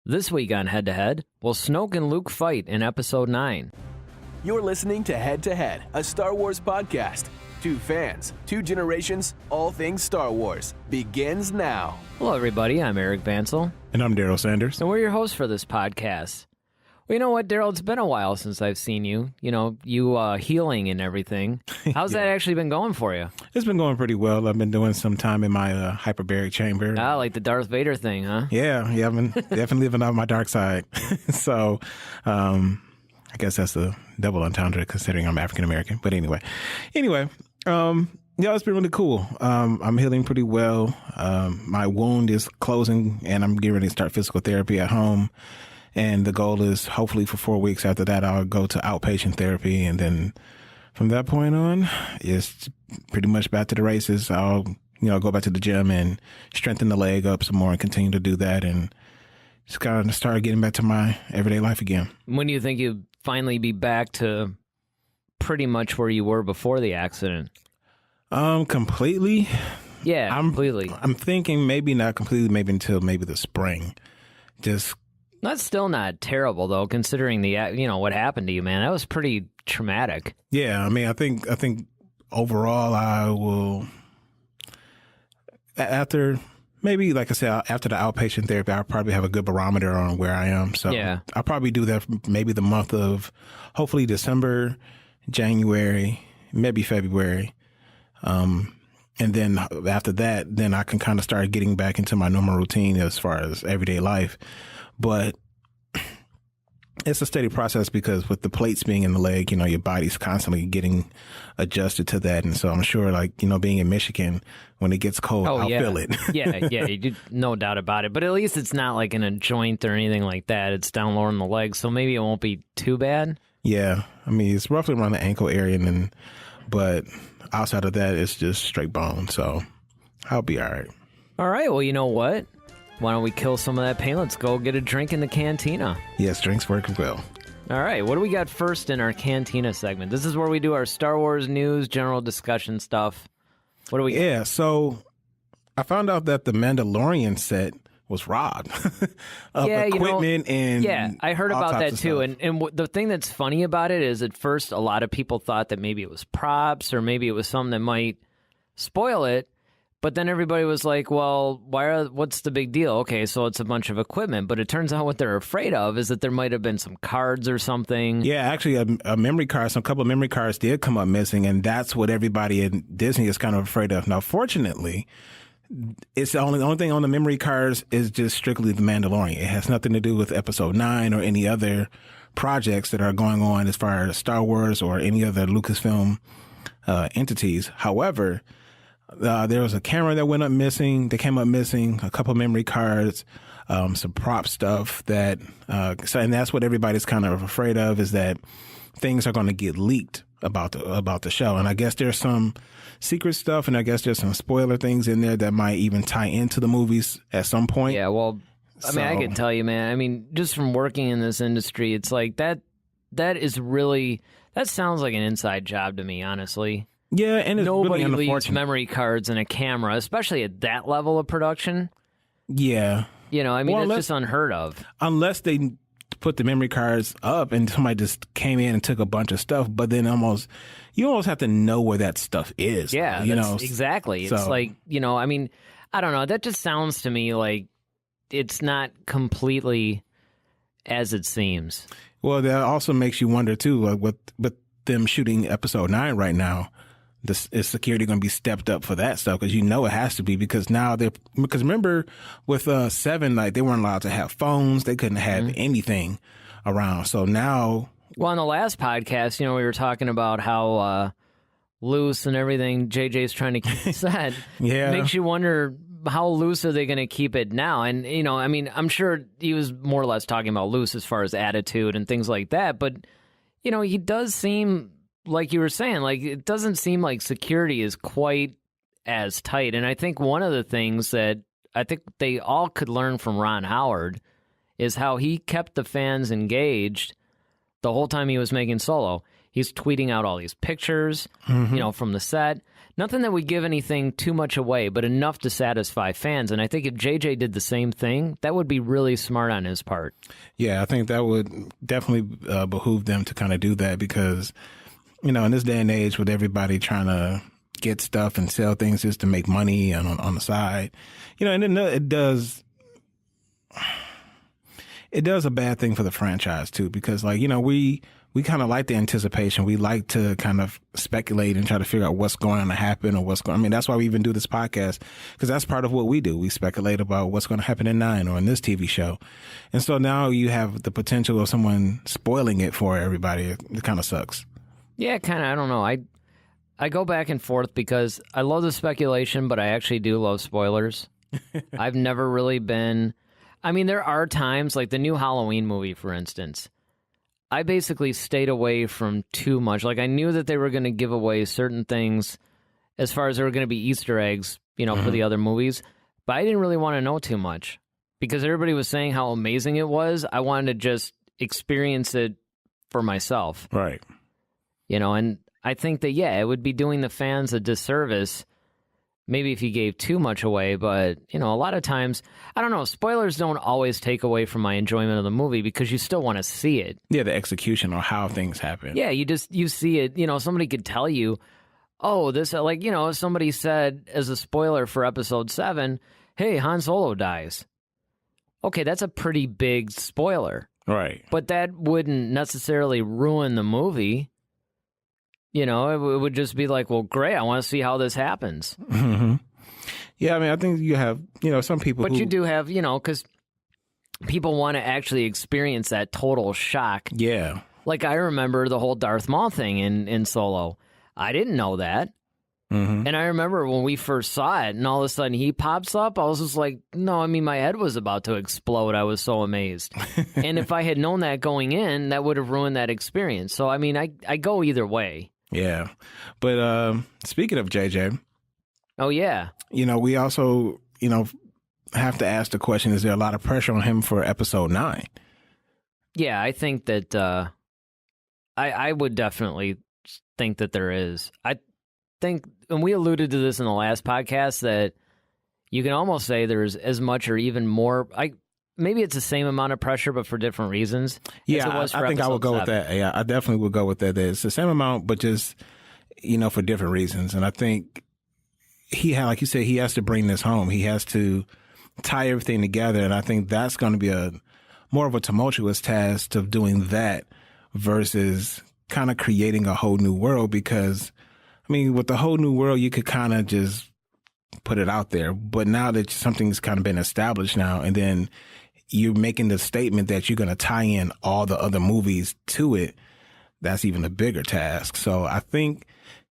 This week on Head to Head, will Snoke and Luke fight in Episode 9? You're listening to Head to Head, a Star Wars podcast. Two fans, two generations, all things Star Wars. Begins now. Hello, everybody. I'm Eric Vancil. And I'm Darryl Sanders. And we're your hosts for this podcast. Well, you know what, Darryl? It's been a while since I've seen you. You healing and everything. How's that actually been going for you? It's been going pretty well. I've been doing some time in my hyperbaric chamber. Ah, like the Darth Vader thing, huh? Yeah, I've been definitely living out my dark side. So, I guess that's a double entendre considering I'm African American. But anyway, yeah, it's been really cool. I'm healing pretty well. My wound is closing, and I'm getting ready to start physical therapy at home. And the goal is hopefully for 4 weeks after that, I'll go to outpatient therapy. And then from that point on, it's pretty much back to the races. I'll, go back to the gym and strengthen the leg up some more and continue to do that. And just kind of start getting back to my everyday life again. When do you think you'll finally be back to pretty much where you were before the accident? Completely? Yeah, completely. I'm thinking maybe not completely, maybe until maybe the spring. That's still not terrible, though, considering what happened to you, man. That was pretty traumatic. Yeah, I mean, I think overall I will, after maybe, like I said, after the outpatient therapy, I'll probably have a good barometer on where I am. So yeah. I'll probably do that maybe the month of, hopefully December, January, maybe February. And then after that, then I can kind of start getting back into my normal routine as far as everyday life. But it's a steady process because with the plates being in the leg, your body's constantly getting adjusted to that. And so I'm sure, being in Michigan, when it gets cold, I'll feel it. Yeah, no doubt about it. But at least it's not like in a joint or anything like that. It's down lower in the leg, so maybe it won't be too bad. Yeah, I mean, it's roughly around the ankle area, but outside of that, it's just straight bone. So I'll be all right. All right, well, you know what? Why don't we kill some of that pain? Let's go get a drink in the Cantina. Yes, drinks work well. All right, what do we got first in our Cantina segment? This is where we do our Star Wars news, general discussion stuff. What do we got? Yeah, so I found out that the Mandalorian set was robbed of equipment and yeah, I heard about that too. And the thing that's funny about it is at first a lot of people thought that maybe it was props or maybe it was something that might spoil it. But then everybody was like, well, what's the big deal? Okay, so it's a bunch of equipment. But it turns out what they're afraid of is that there might have been some cards or something. Yeah, actually, a memory card, some couple of memory cards did come up missing. And that's what everybody in Disney is kind of afraid of. Now, fortunately, it's the only thing on the memory cards is just strictly The Mandalorian. It has nothing to do with Episode 9 or any other projects that are going on as far as Star Wars or any other Lucasfilm entities. However, there was a camera that went up missing. They came up missing, a couple of memory cards, some prop stuff and that's what everybody's kind of afraid of is that things are going to get leaked about the show. And I guess there's some secret stuff and I guess there's some spoiler things in there that might even tie into the movies at some point. Yeah, well, I mean, I can tell you, man, I mean, just from working in this industry, it's like that sounds like an inside job to me, honestly. Yeah, and it's nobody really leaves memory cards and a camera, especially at that level of production. Yeah. It's just unheard of. Unless they put the memory cards up and somebody just came in and took a bunch of stuff, but then you almost have to know where that stuff is. Yeah, exactly. It's like, I don't know. That just sounds to me like it's not completely as it seems. Well, that also makes you wonder, too, with them shooting Episode 9 right now. Is security going to be stepped up for that stuff? Because it has to be because now because remember with 7, like they weren't allowed to have phones. They couldn't have anything around. So now. Well, on the last podcast, we were talking about how loose and everything JJ's trying to keep set. Yeah. Makes you wonder how loose are they going to keep it now? And, I'm sure he was more or less talking about loose as far as attitude and things like that. But, he does seem, like you were saying, like it doesn't seem like security is quite as tight. And I think one of the things that I think they all could learn from Ron Howard is how he kept the fans engaged the whole time he was making Solo. He's tweeting out all these pictures, from the set. Nothing that would give anything too much away, but enough to satisfy fans. And I think if JJ did the same thing, that would be really smart on his part. Yeah, I think that would definitely behoove them to kind of do that because, in this day and age with everybody trying to get stuff and sell things just to make money on the side, and it does a bad thing for the franchise too because, we kind of like the anticipation. We like to kind of speculate and try to figure out what's going to happen or that's why we even do this podcast because that's part of what we do. We speculate about what's going to happen in 9 or in this TV show. And so now you have the potential of someone spoiling it for everybody. It kind of sucks. Yeah, kind of. I don't know. I go back and forth because I love the speculation, but I actually do love spoilers. I've never really been... there are times, like the new Halloween movie, for instance. I basically stayed away from too much. Like, I knew that they were going to give away certain things as far as there were going to be Easter eggs, for the other movies. But I didn't really want to know too much because everybody was saying how amazing it was. I wanted to just experience it for myself. Right. And I think that, it would be doing the fans a disservice maybe if you gave too much away, but, a lot of times, I don't know, spoilers don't always take away from my enjoyment of the movie because you still want to see it. Yeah, the execution or how things happen. Yeah, you see it, somebody could tell you, oh, this, somebody said as a spoiler for episode 7, hey, Han Solo dies. Okay, that's a pretty big spoiler. Right. But that wouldn't necessarily ruin the movie. It would just be like, well, great, I want to see how this happens. Mm-hmm. Yeah, I think you have, some people But you do have, because people want to actually experience that total shock. Yeah. Like, I remember the whole Darth Maul thing in Solo. I didn't know that. Mm-hmm. And I remember when we first saw it, and all of a sudden he pops up, I was just like, no, my head was about to explode. I was so amazed. And if I had known that going in, that would have ruined that experience. So, I go either way. Yeah. But speaking of JJ. Oh, yeah. We also, have to ask the question, is there a lot of pressure on him for episode 9? Yeah, I think that I would definitely think that there is. I think, and we alluded to this in the last podcast, that you can almost say there's as much or even more. Maybe it's the same amount of pressure, but for different reasons. Yeah, I think I would go with that. Yeah, I definitely would go with that. It's the same amount, but just, for different reasons. And I think like you said, he has to bring this home. He has to tie everything together. And I think that's going to be more of a tumultuous task of doing that versus kind of creating a whole new world. Because, with the whole new world, you could kind of just put it out there. But now that something's kind of been established now, and then you're making the statement that you're going to tie in all the other movies to it, that's even a bigger task. So I think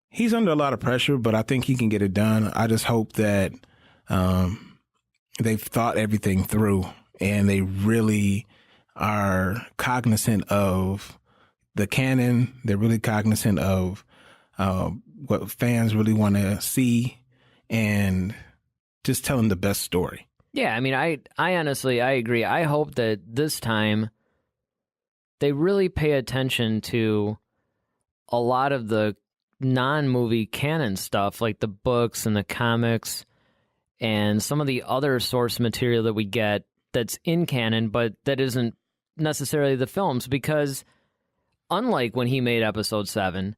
he's under a lot of pressure, but I think he can get it done. I just hope that they've thought everything through and they really are cognizant of the canon. They're really cognizant of what fans really want to see and just telling the best story. Yeah, I honestly, I agree. I hope that this time they really pay attention to a lot of the non-movie canon stuff, like the books and the comics and some of the other source material that we get that's in canon, but that isn't necessarily the films, because unlike when he made episode 7,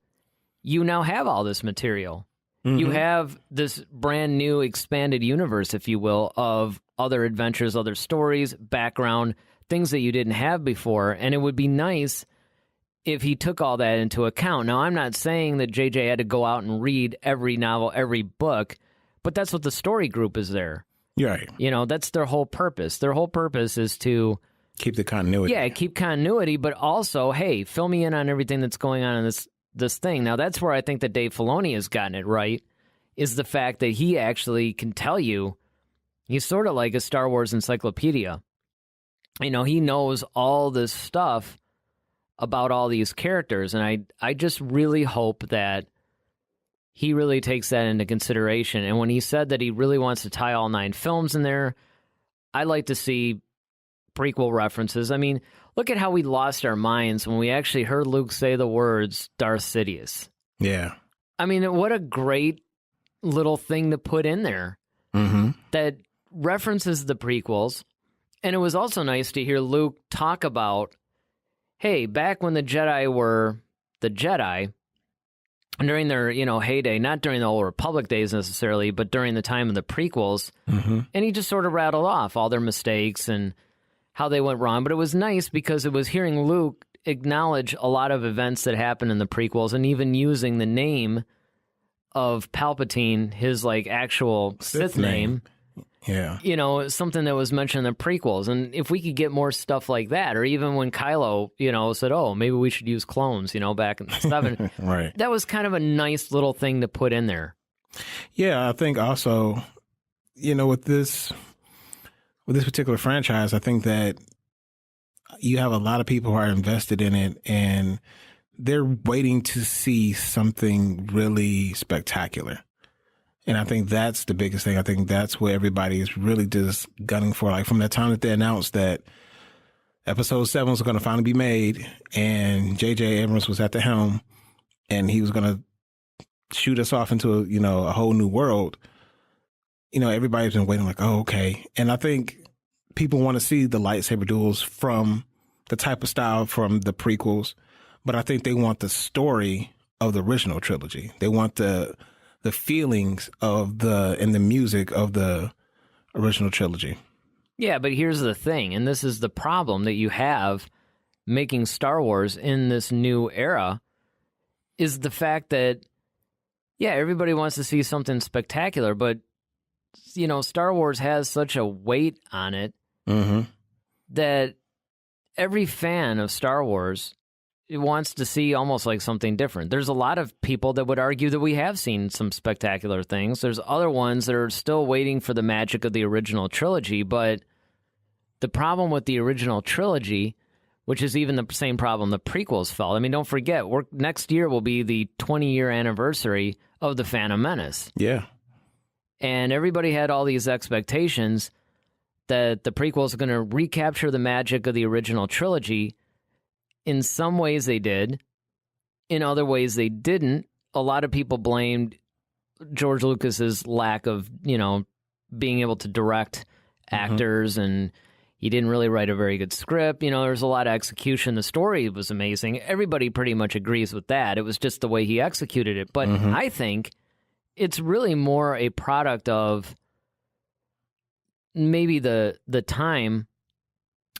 you now have all this material. Mm-hmm. You have this brand new expanded universe, if you will, of other adventures, other stories, background, things that you didn't have before. And it would be nice if he took all that into account. Now, I'm not saying that JJ had to go out and read every novel, every book, but that's what the story group is there. Right. That's their whole purpose. Their whole purpose is to keep the continuity. Yeah, keep continuity, but also, hey, fill me in on everything that's going on in this thing. Now, that's where I think that Dave Filoni has gotten it right, is the fact that he actually can tell you. He's sort of like a Star Wars encyclopedia. He knows all this stuff about all these characters, and I just really hope that he really takes that into consideration. And when he said that he really wants to tie all 9 films in there, I'd like to see prequel references. Look at how we lost our minds when we actually heard Luke say the words Darth Sidious. Yeah. What a great little thing to put in there that references the prequels. And it was also nice to hear Luke talk about, hey, back when the Jedi were the Jedi, during their, heyday, not during the Old Republic days necessarily, but during the time of the prequels. And he just sort of rattled off all their mistakes and how they went wrong. But it was nice because it was hearing Luke acknowledge a lot of events that happened in the prequels and even using the name of Palpatine, his actual Sith name. Yeah. Something that was mentioned in the prequels. And if we could get more stuff like that, or even when Kylo, said, oh, maybe we should use clones, back in the 7. Right. That was kind of a nice little thing to put in there. Yeah, I think also, with this particular franchise, I think that you have a lot of people who are invested in it and they're waiting to see something really spectacular. And I think that's the biggest thing. I think that's what everybody is really just gunning for. Like from the time that they announced that Episode 7 was going to finally be made and JJ Abrams was at the helm and he was going to shoot us off into a whole new world, everybody's been waiting like, oh, okay. And I think people want to see the lightsaber duels from the type of style from the prequels, but I think they want the story of the original trilogy. They want the feelings and the music of the original trilogy. Yeah, but here's the thing, and this is the problem that you have making Star Wars in this new era, is the fact that, yeah, everybody wants to see something spectacular, but, Star Wars has such a weight on it that every fan of Star Wars wants to see almost like something different. There's a lot of people that would argue that we have seen some spectacular things. There's other ones that are still waiting for the magic of the original trilogy, but the problem with the original trilogy, which is even the same problem the prequels felt. I mean, don't forget, next year will be the 20-year anniversary of The Phantom Menace. Yeah. And everybody had all these expectations that the prequels are going to recapture the magic of the original trilogy. In some ways they did. In other ways they didn't. A lot of people blamed George Lucas's lack of, being able to direct actors, and he didn't really write a very good script. There's a lot of execution. The story was amazing. Everybody pretty much agrees with that. It was just the way he executed it. But I think it's really more a product of maybe the time,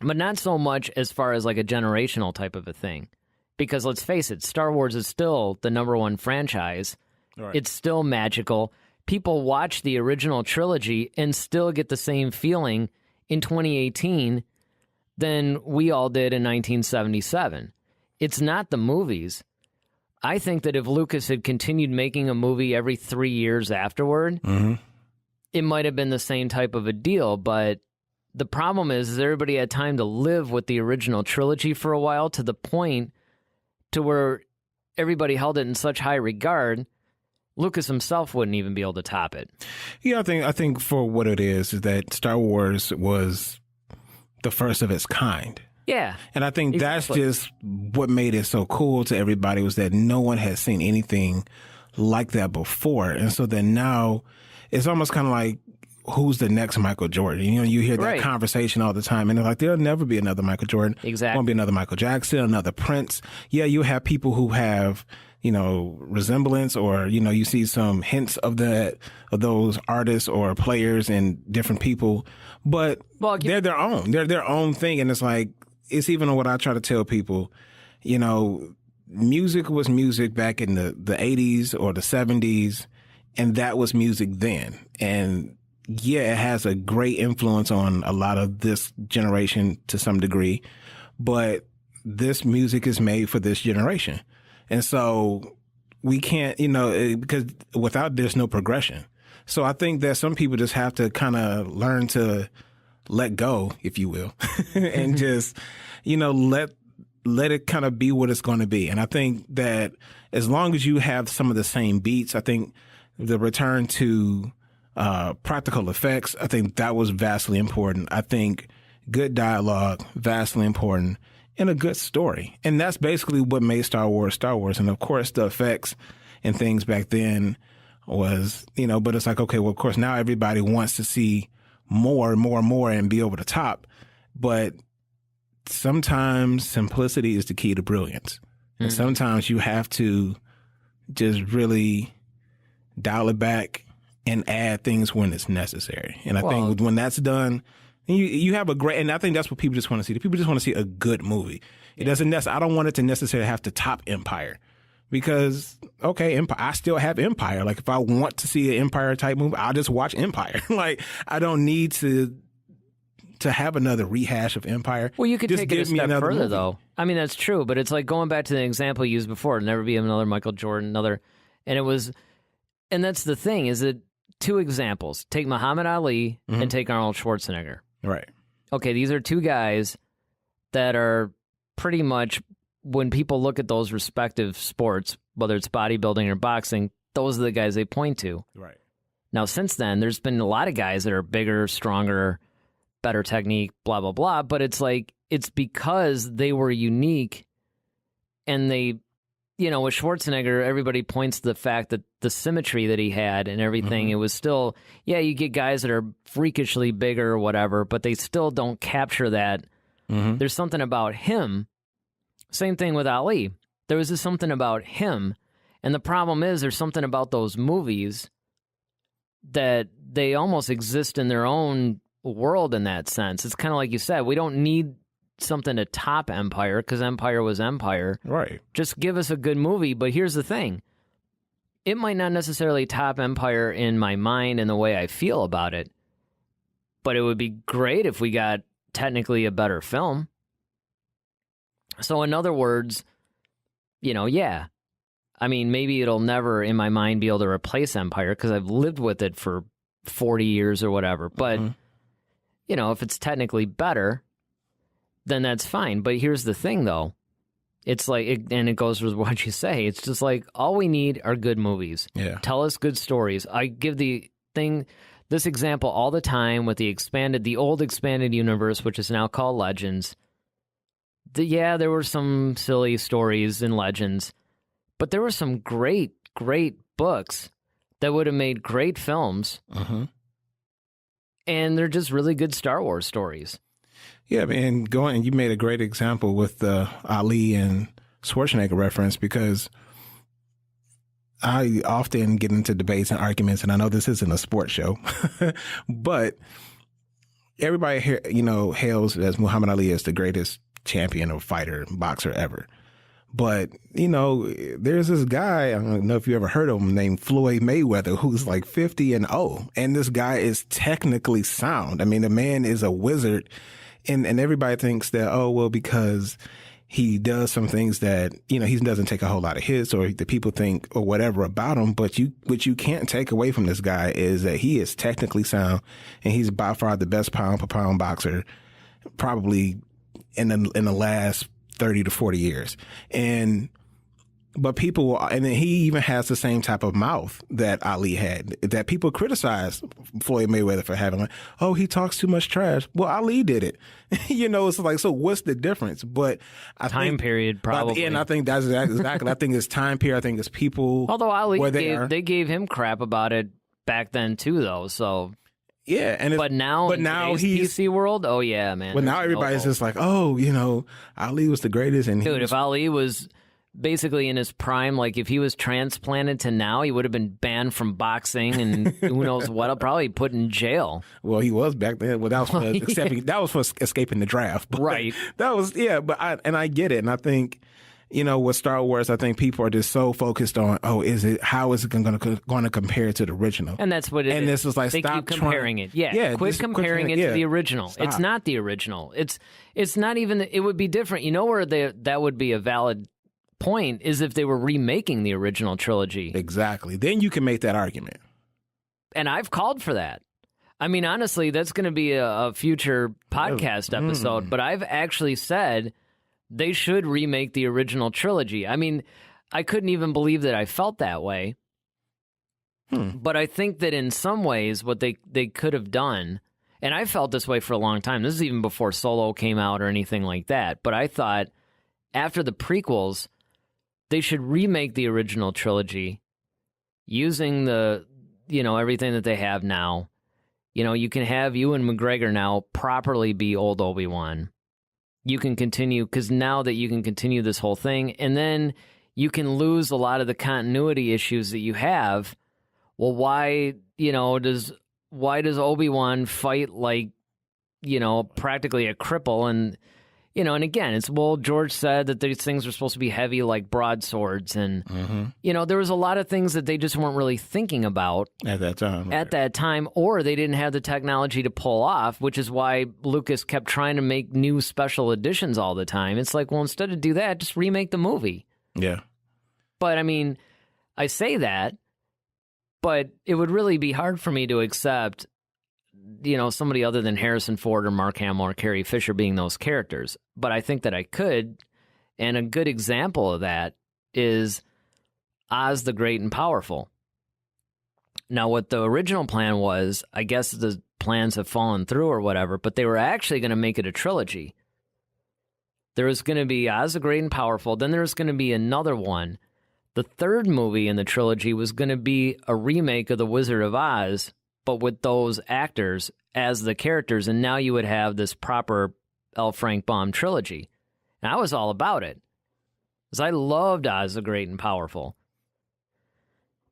but not so much as far as like a generational type of a thing. Because let's face it, Star Wars is still the #1 franchise. Right. It's still magical. People watch the original trilogy and still get the same feeling in 2018 than we all did in 1977. It's not the movies. I think that if Lucas had continued making a movie every 3 years afterward, it might have been the same type of a deal, but the problem is everybody had time to live with the original trilogy for a while, to the point to where everybody held it in such high regard, Lucas himself wouldn't even be able to top it. Yeah, I think for what it is that Star Wars was the first of its kind. Yeah. And I think that's just what made it so cool to everybody, was that no one had seen anything like that before. And so then now it's almost kind of like, who's the next Michael Jordan? You hear that conversation all the time, and they're like, there'll never be another Michael Jordan. Exactly. Won't be another Michael Jackson, another Prince. Yeah, you have people who have, resemblance, or, you see some hints of those artists or players and different people, but they're their own. They're their own thing. And it's like, it's even what I try to tell people, music was music back in the 80s or the 70s, and that was music then. And yeah, it has a great influence on a lot of this generation to some degree, but this music is made for this generation. And so we can't, because without there's no progression. So I think that some people just have to kind of learn to let go, if you will, and just, let it kind of be what it's going to be. And I think that as long as you have some of the same beats, I think the return to practical effects, I think that was vastly important. I think good dialogue, vastly important, and a good story. And that's basically what made Star Wars Star Wars. And of course, the effects and things back then was, but it's like, okay, well, of course, now everybody wants to see more and more and more and be over the top. But sometimes simplicity is the key to brilliance. And sometimes you have to just really dial it back and add things when it's necessary. And I think when that's done, you have a great, and I think that's what people just want to see. People just want to see a good movie. It doesn't necessarily, I don't want it to necessarily have to top Empire. Because, okay, Empire, I still have Empire. Like, if I want to see an Empire-type movie, I'll just watch Empire. Like, I don't need to have another rehash of Empire. Well, you could just take it a step further, movie. though. I mean, that's true, but it's like going back to the example you used before, never be another Michael Jordan, and that's the thing, is that two examples. Take Muhammad Ali and take Arnold Schwarzenegger. Right. Okay, these are two guys that are pretty much, when people look at those respective sports, whether it's bodybuilding or boxing, those are the guys they point to. Right. Now, since then, there's been a lot of guys that are bigger, stronger, better technique, blah, blah, blah. But it's like, it's because they were unique, and they, with Schwarzenegger, everybody points to the fact that the symmetry that he had and everything, it was still, you get guys that are freakishly bigger or whatever, but they still don't capture that. There's something about him. Same thing with Ali. There was just something about him. And the problem is, there's something about those movies that they almost exist in their own world in that sense. It's kind of like you said, we don't need something to top Empire, because Empire was Empire. Right. Just give us a good movie. But here's the thing. It might not necessarily top Empire in my mind and the way I feel about it, but it would be great if we got technically a better film. So in other words, I mean, maybe it'll never in my mind be able to replace Empire, because I've lived with it for 40 years or whatever. But, if it's technically better, then that's fine. But here's the thing, though. It's like, and it goes with what you say. It's just like, all we need are good movies. Yeah. Tell us good stories. I give this example all the time with the old expanded universe, which is now called Legends. There were some silly stories in Legends, but there were some great, great books that would have made great films. And they're just really good Star Wars stories. Yeah, and you made a great example with the Ali and Schwarzenegger reference, because I often get into debates and arguments, and I know this isn't a sports show, but everybody here, hails as Muhammad Ali as the greatest champion or fighter, boxer ever. But, there's this guy, I don't know if you ever heard of him, named Floyd Mayweather, who's like 50-0. And this guy is technically sound. I mean, the man is a wizard. And everybody thinks that, because he does some things that, he doesn't take a whole lot of hits, or the people think or whatever about him. But what you can't take away from this guy is that he is technically sound, and he's by far the best pound for pound boxer, probably in the last 30 to 40 years. But people, and then he even has the same type of mouth that Ali had, that people criticize Floyd Mayweather for having. Like, oh, he talks too much trash. Well, Ali did it. It's like, so what's the difference? But Time period, probably. And I think that's exactly. I think it's time period. I think it's people. Although Ali, they gave him crap about it back then too, though. So yeah, but now he's PC world. Oh yeah, man. But now everybody's just like, oh, Ali was the greatest. And dude, if Ali was basically in his prime, like if he was transplanted to now, he would have been banned from boxing and who knows what. I'll probably put in jail. Well, he was back then. Well, that was for escaping the draft. But right. That was, but I get it. And I think, with Star Wars, I think people are just so focused on, how is it going to compare to the original? And that's what it is. And this is like, they stop keep comparing it. Yeah, quit comparing it to the original. Stop. It's not the original. It's not even, it would be different. You know where that would be a valid point is if they were remaking the original trilogy. Exactly. Then you can make that argument. And I've called for that. I mean, honestly, that's going to be a future podcast episode, but I've actually said they should remake the original trilogy. I mean, I couldn't even believe that I felt that way. But I think that in some ways what they could have done, and I felt this way for a long time. This is even before Solo came out or anything like that. But I thought after the prequels, they should remake the original trilogy, using the, everything that they have now. You can have Ewan McGregor now properly be old Obi-Wan. You can continue, because now that you can continue this whole thing, and then you can lose a lot of the continuity issues that you have. Well, why does Obi-Wan fight like, practically a cripple? And, and again, George said that these things are supposed to be heavy like broadswords. And, there was a lot of things that they just weren't really thinking about at that time. Or they didn't have the technology to pull off, which is why Lucas kept trying to make new special editions all the time. It's like, well, instead of do that, just remake the movie. Yeah. But, I mean, I say that, but it would really be hard for me to accept, somebody other than Harrison Ford or Mark Hamill or Carrie Fisher being those characters. But I think that I could, and a good example of that is Oz the Great and Powerful. Now, what the original plan was, I guess the plans have fallen through or whatever, but they were actually going to make it a trilogy. There was going to be Oz the Great and Powerful, then there was going to be another one. The third movie in the trilogy was going to be a remake of The Wizard of Oz, but with those actors as the characters, and now you would have this proper L. Frank Baum trilogy. And I was all about it, because I loved Oz the Great and Powerful.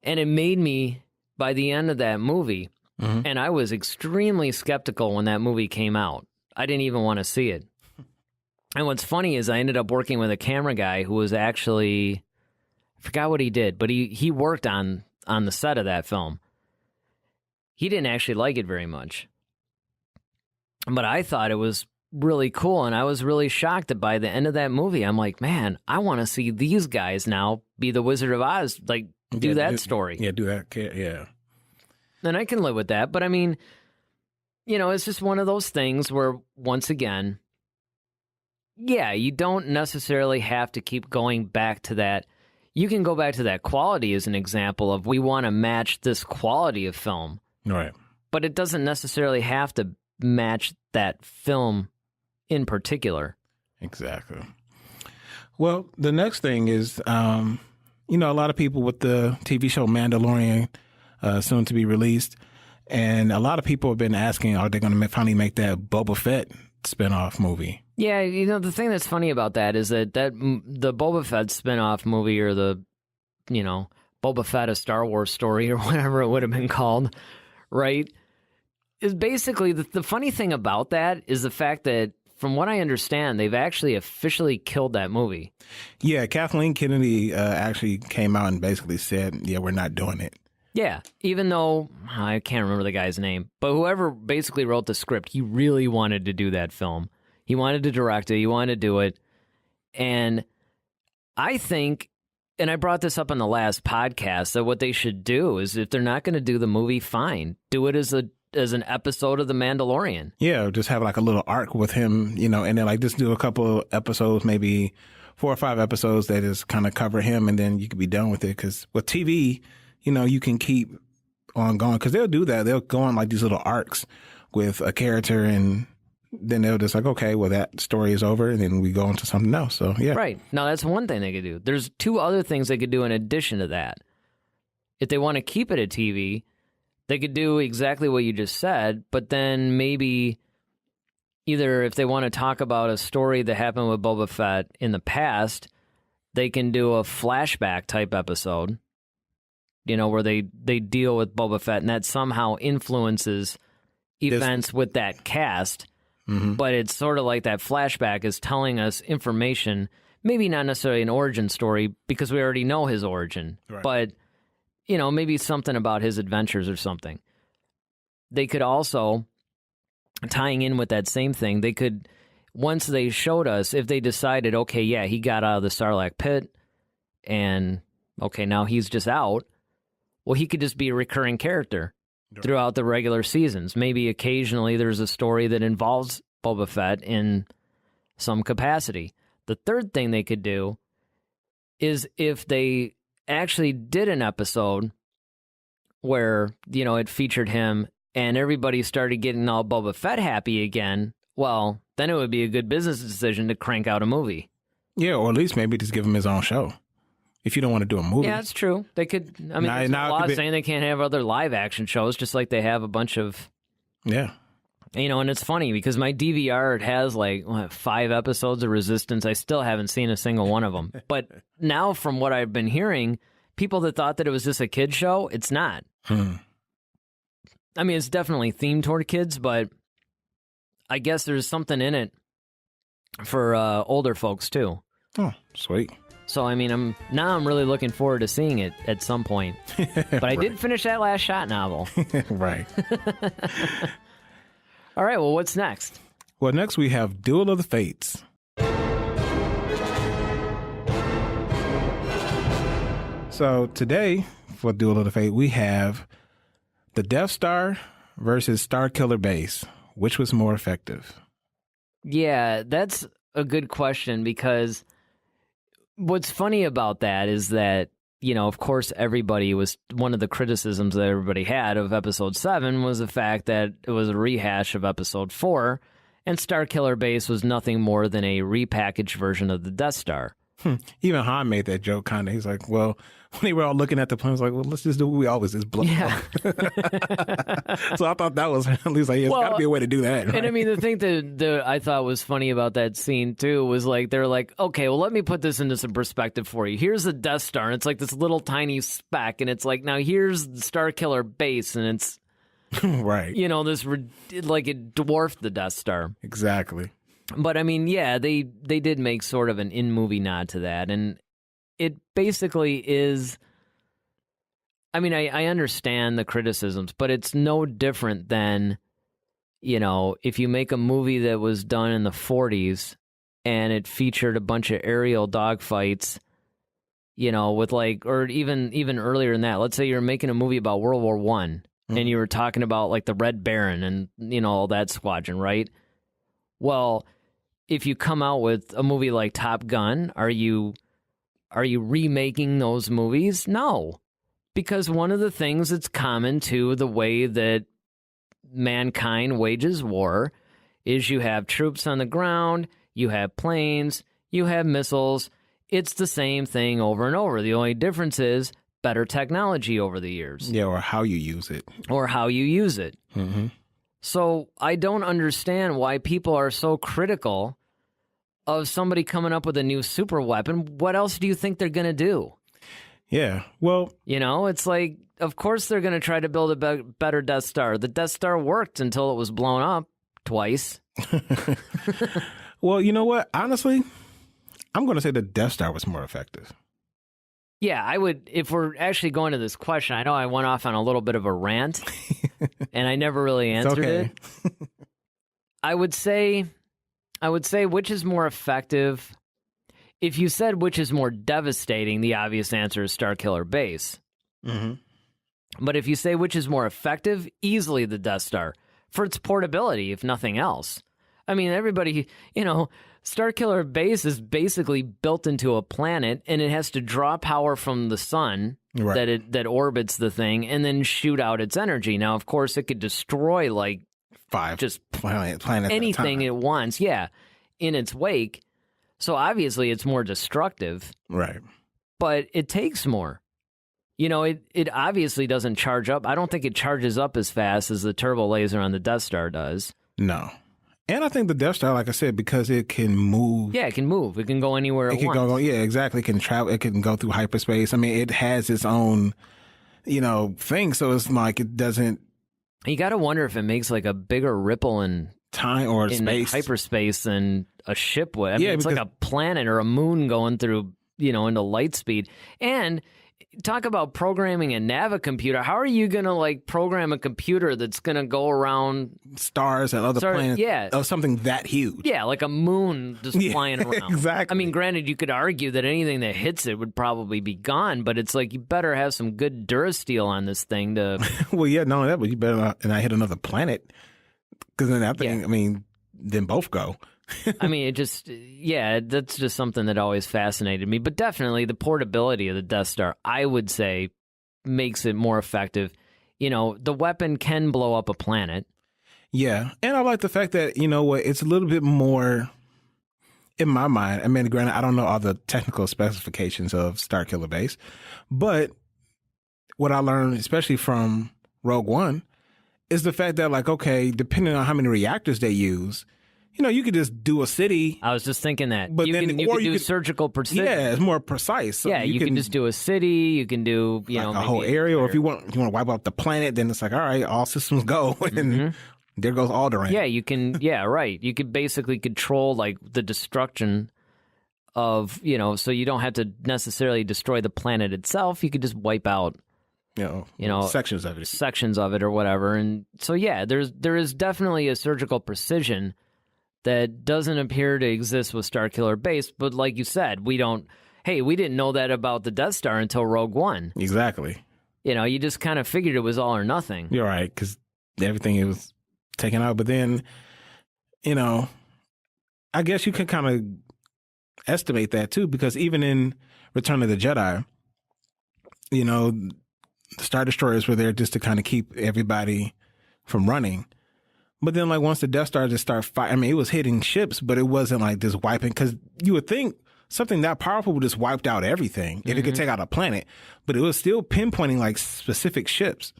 And it made me, by the end of that movie, and I was extremely skeptical when that movie came out. I didn't even want to see it. And what's funny is I ended up working with a camera guy who was actually... I forgot what he did, but he worked on the set of that film. He didn't actually like it very much. But I thought it was really cool, and I was really shocked that by the end of that movie, I'm like, man, I want to see these guys now be the Wizard of Oz, like, do that story. Yeah, do that, yeah. And I can live with that, but I mean, it's just one of those things where, once again, yeah, you don't necessarily have to keep going back to that. You can go back to that quality as an example of, we want to match this quality of film. Right. But it doesn't necessarily have to match that film in particular. Exactly. Well, the next thing is, a lot of people with the TV show Mandalorian soon to be released, and a lot of people have been asking, are they going to finally make that Boba Fett spinoff movie? Yeah, the thing that's funny about that is that the Boba Fett spinoff movie, or the, Boba Fett, a Star Wars story, or whatever it would have been called, right, is basically, the funny thing about that is the fact that, from what I understand, they've actually officially killed that movie. Yeah, Kathleen Kennedy actually came out and basically said, yeah, we're not doing it. Yeah, even though, I can't remember the guy's name, but whoever basically wrote the script, he really wanted to do that film. He wanted to direct it. He wanted to do it. And I think, and I brought this up on the last podcast, that what they should do is, if they're not going to do the movie, fine. Do it as an episode of The Mandalorian. Yeah, just have like a little arc with him, and then like just do a couple episodes, maybe 4 or 5 episodes that just kind of cover him, and then you could be done with it. Because with TV, you can keep on going, because they'll do that. They'll go on like these little arcs with a character, and then they'll just like, okay, well, that story is over, and then we go into something else. So, yeah. Right. Now, that's one thing they could do. There's 2 other things they could do in addition to that. If they want to keep it a TV, they could do exactly what you just said, but then maybe either, if they want to talk about a story that happened with Boba Fett in the past, they can do a flashback type episode, where they deal with Boba Fett, and that somehow influences events with that cast. Mm-hmm. But it's sort of like that flashback is telling us information, maybe not necessarily an origin story, because we already know his origin, right. But, maybe something about his adventures or something. They could also, tying in with that same thing, they could, once they showed us, if they decided, okay, yeah, he got out of the Sarlacc pit, and, okay, now he's just out, well, he could just be a recurring character throughout the regular seasons. Maybe occasionally there's a story that involves Boba Fett in some capacity. The third thing they could do is, if they actually did an episode where, it featured him and everybody started getting all Boba Fett happy again, well, then it would be a good business decision to crank out a movie. Yeah, or at least maybe just give him his own show. if you don't want to do a movie. Yeah, that's true. They could. I mean, there's a law saying they can't have other live action shows, just like they have a bunch of. Yeah. You know, and it's funny because my DVR, it has like 5 episodes of Resistance. I still haven't seen a single one of them. But now, from what I've been hearing, people that thought that it was just a kid's show, it's not. I mean, it's definitely themed toward kids, but I guess there's something in it for older folks too. Oh, sweet. So, I mean, I'm really looking forward to seeing it at some point. But I did finish that Last Shot novel. Right. All right, well, what's next? Well, next we have Duel of the Fates. So today, for Duel of the Fate, we have the Death Star versus Starkiller Base. Which was more effective? Yeah, that's a good question because what's funny about that is that, you know, of course, one of the criticisms that everybody had of Episode 7 was the fact that it was a rehash of Episode 4, and Starkiller Base was nothing more than a repackaged version of the Death Star. Even Han made that joke, kind of. He's like, well, when they were all looking at the plane, he was like, well, let's just do what we always just blow. Yeah. So I thought that was, at least like, there's got to be a way to do that. Right? And I mean, the thing that I thought was funny about that scene, too, was like, they're like, okay, well, let me put this into some perspective for you. Here's the Death Star, and it's like this little tiny speck, and it's like, now here's the Starkiller Base, and it's, right. You know, like it dwarfed the Death Star. Exactly. But I mean, yeah, they did make sort of an in-movie nod to that, and it basically is. I mean, I understand the criticisms, but it's no different than, you know, if you make a movie that was done in the 40s and it featured a bunch of aerial dogfights, you know, with like, or even earlier than that. Let's say you're making a movie about World War I, and you were talking about like the Red Baron and, you know, all that squadron, right? Well, if you come out with a movie like Top Gun, are you remaking those movies? No. Because one of the things that's common to the way that mankind wages war is you have troops on the ground, you have planes, you have missiles. It's the same thing over and over. The only difference is better technology over the years. Yeah, or how you use it. Mm-hmm. So I don't understand why people are so critical of somebody coming up with a new super weapon. What else do you think they're going to do? Yeah, well... You know, it's like, of course they're going to try to build a better Death Star. The Death Star worked until it was blown up twice. Well, you know what? Honestly, I'm going to say the Death Star was more effective. Yeah, I would, if we're actually going to this question, I know I went off on a little bit of a rant, and I never really answered it. I would say which is more effective. If you said which is more devastating, the obvious answer is Starkiller Base. Mm-hmm. But if you say which is more effective, easily the Death Star, for its portability, if nothing else. I mean, everybody, you know, Starkiller Base is basically built into a planet, and it has to draw power from the sun that orbits the thing and then shoot out its energy. Now, of course, it could destroy like 5 just planets anything it wants, in its wake. So obviously it's more destructive. Right. But it takes more. You know, it obviously doesn't charge up. I don't think it charges up as fast as the turbo laser on the Death Star does. No. And I think the Death Star, like I said, because it can move. Yeah, it can move. It can go anywhere it wants. Yeah, exactly. It can travel. It can go through hyperspace. I mean, it has its own, you know, thing. So it's like it doesn't. You got to wonder if it makes like a bigger ripple in time or in space, hyperspace than a ship would. I mean, it's like a planet or a moon going through, you know, into light speed. And talk about programming a Navicomputer. How are you going to like program a computer that's going to go around stars and other planets? Yeah. Or something that huge. Yeah, like a moon just flying around. Exactly. I mean, granted, you could argue that anything that hits it would probably be gone, but it's like you better have some good Durasteel on this thing to... Well, yeah, not only that, but you better not hit another planet. Because then that thing, I mean, then both go. I mean, that's just something that always fascinated me. But definitely the portability of the Death Star, I would say, makes it more effective. You know, the weapon can blow up a planet. Yeah. And I like the fact that, you know what, it's a little bit more, in my mind, I mean, granted, I don't know all the technical specifications of Starkiller Base, but what I learned, especially from Rogue One, is the fact that, like, okay, depending on how many reactors they use, you know, you could just do a city. I was just thinking that. But you then, can do surgical precision. Yeah, it's more precise. So yeah, you can just do a city. You can do, like know, a whole area. Or if you want to wipe out the planet, then it's like, all right, all systems go. And there goes Alderaan. Yeah, you can. Yeah, right. You could basically control, like, the destruction of, you know, so you don't have to necessarily destroy the planet itself. You could just wipe out, you know, sections of it or whatever. And so, yeah, there is definitely a surgical precision that doesn't appear to exist with Starkiller Base. But like you said, we didn't know that about the Death Star until Rogue One. Exactly. You know, you just kind of figured it was all or nothing. You're right, because everything it was taken out. But then, you know, I guess you can kind of estimate that too, because even in Return of the Jedi, you know, the Star Destroyers were there just to kind of keep everybody from running. But then, like, once the Death Star just started fighting, I mean, it was hitting ships, but it wasn't like just wiping, because you would think something that powerful would just wiped out everything if it could take out a planet. But it was still pinpointing, like, specific ships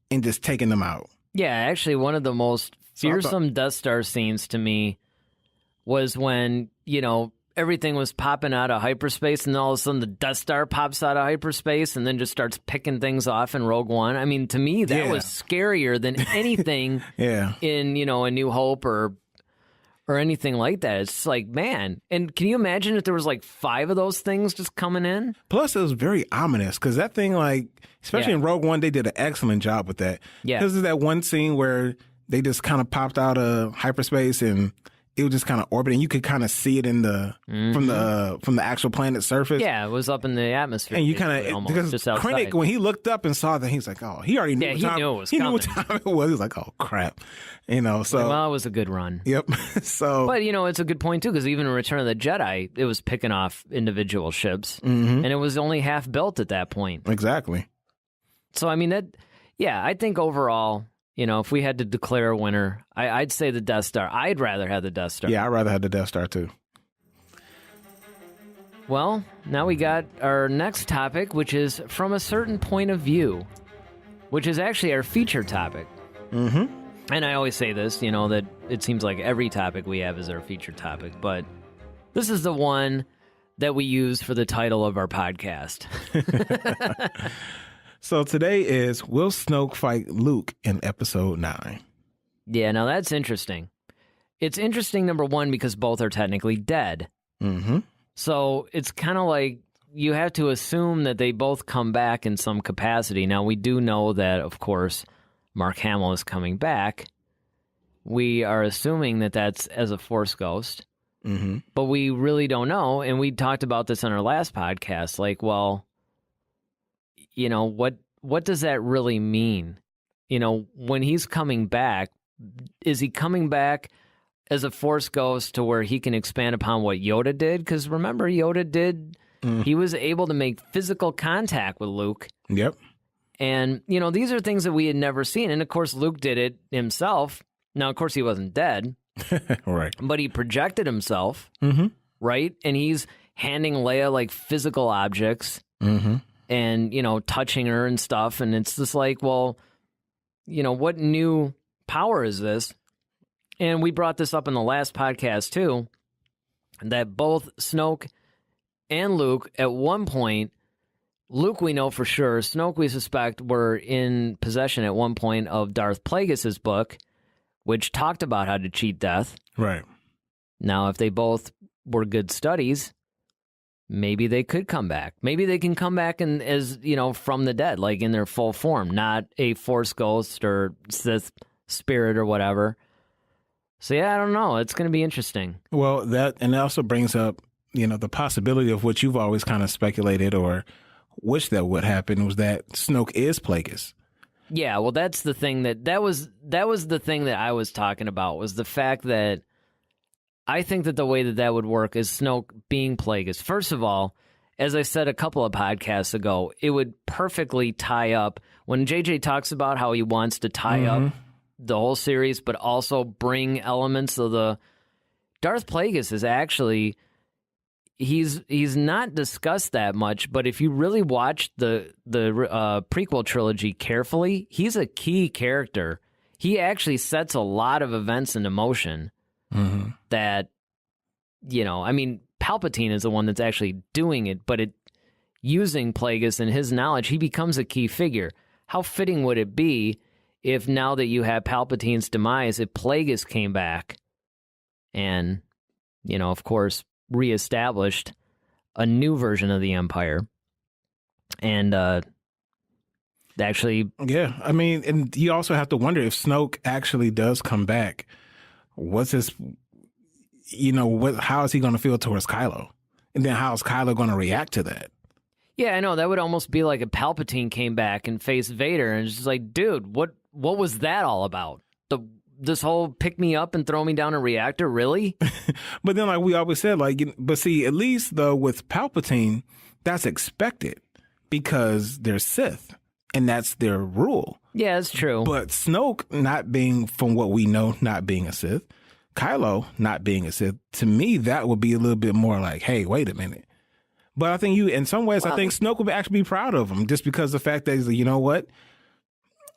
and just taking them out. Yeah, actually, one of the most fearsome Death Star scenes to me was when, you know, everything was popping out of hyperspace, and all of a sudden the Death Star pops out of hyperspace and then just starts picking things off in Rogue One. I mean, to me, that was scarier than anything in, you know, A New Hope or anything like that. It's like, man. And can you imagine if there was like 5 of those things just coming in? Plus, it was very ominous, because that thing, like, especially in Rogue One, they did an excellent job with that. Yeah. Because there's that one scene where they just kind of popped out of hyperspace and it was just kind of orbiting. You could kind of see it in the from the actual planet's surface. Yeah, it was up in the atmosphere. And you kind of, because Krennic, when he looked up and saw that, he's like, oh, he already knew. Yeah, he knew it was coming. He knew what time it was. He was like, oh crap, you know. So well, it was a good run. Yep. So, but you know, it's a good point too, because even in Return of the Jedi, it was picking off individual ships, and it was only half built at that point. Exactly. So I mean that. Yeah, I think overall, you know, if we had to declare a winner, I'd say the Death Star. I'd rather have the Death Star. Yeah, I'd rather have the Death Star, too. Well, now we got our next topic, which is From a Certain Point of View, which is actually our feature topic. And I always say this, you know, that it seems like every topic we have is our feature topic, but this is the one that we use for the title of our podcast. So today is, will Snoke fight Luke in episode 9? Yeah, now that's interesting. It's interesting, number one, because both are technically dead. So it's kind of like you have to assume that they both come back in some capacity. Now, we do know that, of course, Mark Hamill is coming back. We are assuming that that's as a Force ghost. But we really don't know. And we talked about this on our last podcast. Like, well, you know, what does that really mean? You know, when he's coming back, is he coming back as a Force ghost to where he can expand upon what Yoda did? Because remember, Yoda did, he was able to make physical contact with Luke. Yep. And, you know, these are things that we had never seen. And, of course, Luke did it himself. Now, of course, he wasn't dead. Right. But he projected himself, right? And he's handing Leia, like, physical objects. And, you know, touching her and stuff. And it's just like, well, you know, what new power is this? And we brought this up in the last podcast, too, that both Snoke and Luke, at one point, Luke we know for sure, Snoke we suspect were in possession at one point of Darth Plagueis' book, which talked about how to cheat death. Right. Now, if they both were good studies, maybe they could come back. Maybe they can come back as, you know, from the dead, like in their full form, not a Force ghost or Sith spirit or whatever. So, yeah, I don't know. It's going to be interesting. Well, that also brings up, you know, the possibility of what you've always kind of speculated or wished that would happen, was that Snoke is Plagueis. Yeah, well, that's the thing that was the thing that I was talking about, was the fact that I think that the way that would work is Snoke being Plagueis. First of all, as I said a couple of podcasts ago, it would perfectly tie up when JJ talks about how he wants to tie up the whole series, but also bring elements of the Darth Plagueis is actually he's not discussed that much, but if you really watch the prequel trilogy carefully, he's a key character. He actually sets a lot of events into motion that, I mean, Palpatine is the one that's actually doing it, but using Plagueis and his knowledge, he becomes a key figure. How fitting would it be if now that you have Palpatine's demise, if Plagueis came back and, of course, reestablished a new version of the Empire and actually... Yeah, I mean, and you also have to wonder if Snoke actually does come back, what's his... how is he going to feel towards Kylo? And then how is Kylo going to react to that? Yeah, I know. That would almost be like if Palpatine came back and faced Vader and it's just like, dude, what was that all about? This whole pick me up and throw me down a reactor, really? But then, like we always said, but see, at least though with Palpatine, that's expected because they're Sith and that's their rule. Yeah, that's true. But Snoke not being, from what we know, not being a Sith, Kylo not being a Sith, to me, that would be a little bit more like, hey, wait a minute. But I think in some ways, I think Snoke would actually be proud of him just because of the fact that he's like, you know what?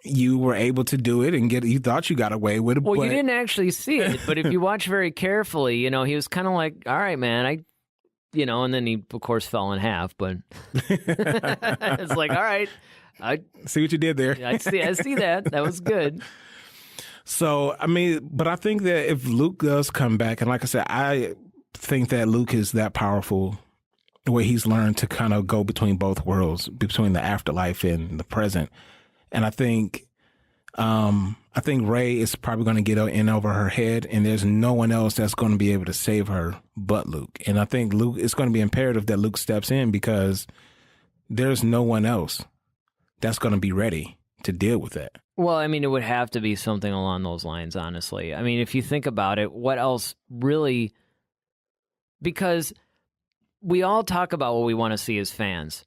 You were able to do it and you thought you got away with it. Well, you didn't actually see it, but if you watch very carefully, he was kind of like, all right, man, and then he, of course, fell in half, but it's like, all right. I see what you did there. I see that. That was good. So, I mean, but I think that if Luke does come back, and like I said, I think that Luke is that powerful the way he's learned to kind of go between both worlds, between the afterlife and the present. And I think Rey is probably going to get in over her head, and there's no one else that's going to be able to save her but Luke. And I think it's going to be imperative that Luke steps in because there's no one else that's going to be ready to deal with that. Well, I mean, it would have to be something along those lines, honestly. I mean, if you think about it, what else really... Because we all talk about what we want to see as fans,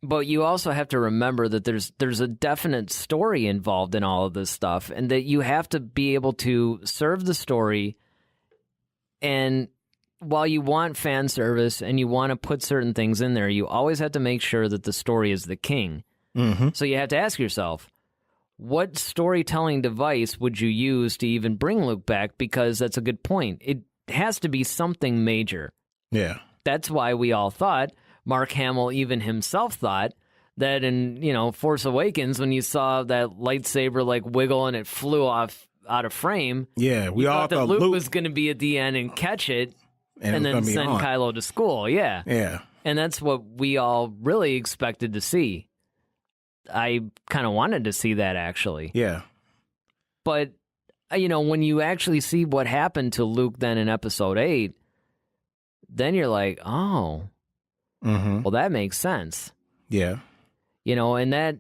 but you also have to remember that there's a definite story involved in all of this stuff, and that you have to be able to serve the story. And while you want fan service and you want to put certain things in there, you always have to make sure that the story is the king. Mm-hmm. So you have to ask yourself, what storytelling device would you use to even bring Luke back? Because that's a good point. It has to be something major. Yeah. That's why we all thought, Mark Hamill even himself thought, that in, Force Awakens, when you saw that lightsaber wiggle and it flew off out of frame, yeah, we all thought that Luke was going to be at the end and catch it and then send Kylo to school. Yeah. Yeah. And that's what we all really expected to see. I kind of wanted to see that, actually. Yeah. But, when you actually see what happened to Luke then in Episode 8, then you're like, oh, well, that makes sense. Yeah. And that,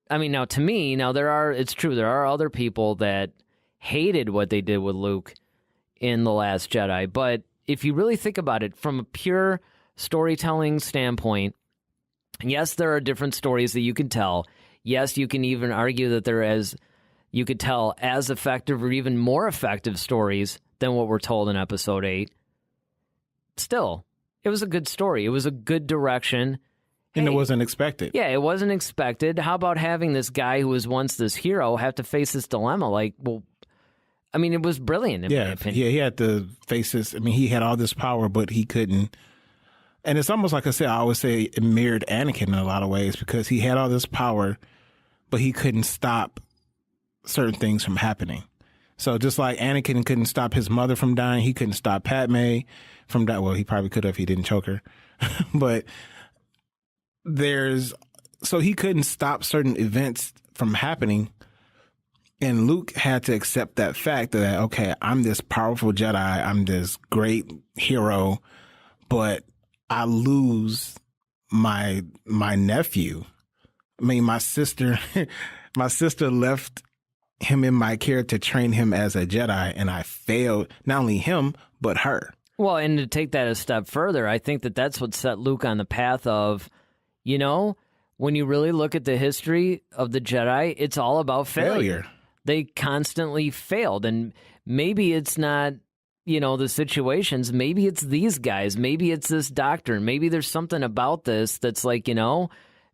I mean, now to me, it's true, there are other people that hated what they did with Luke in The Last Jedi. But if you really think about it from a pure storytelling standpoint, yes, there are different stories that you can tell. Yes, you can even argue that you could tell as effective or even more effective stories than what we're told in Episode 8. Still, it was a good story. It was a good direction. And it wasn't expected. Yeah, it wasn't expected. How about having this guy who was once this hero have to face this dilemma? It was brilliant in my opinion. Yeah, he had to face this. I mean, he had all this power, but he couldn't. And it's almost like I said, I always say it mirrored Anakin in a lot of ways because he had all this power, but he couldn't stop certain things from happening. So just like Anakin couldn't stop his mother from dying, he couldn't stop Padme from dying. Well, he probably could have if he didn't choke her. But so he couldn't stop certain events from happening. And Luke had to accept that fact that, okay, I'm this powerful Jedi, I'm this great hero, but I lose my nephew. I mean, my sister left him in my care to train him as a Jedi, and I failed not only him, but her. Well, and to take that a step further, I think that that's what set Luke on the path of, when you really look at the history of the Jedi, it's all about failure. They constantly failed, and maybe it's not the situations, maybe it's these guys, maybe it's this doctor, maybe there's something about this that's like,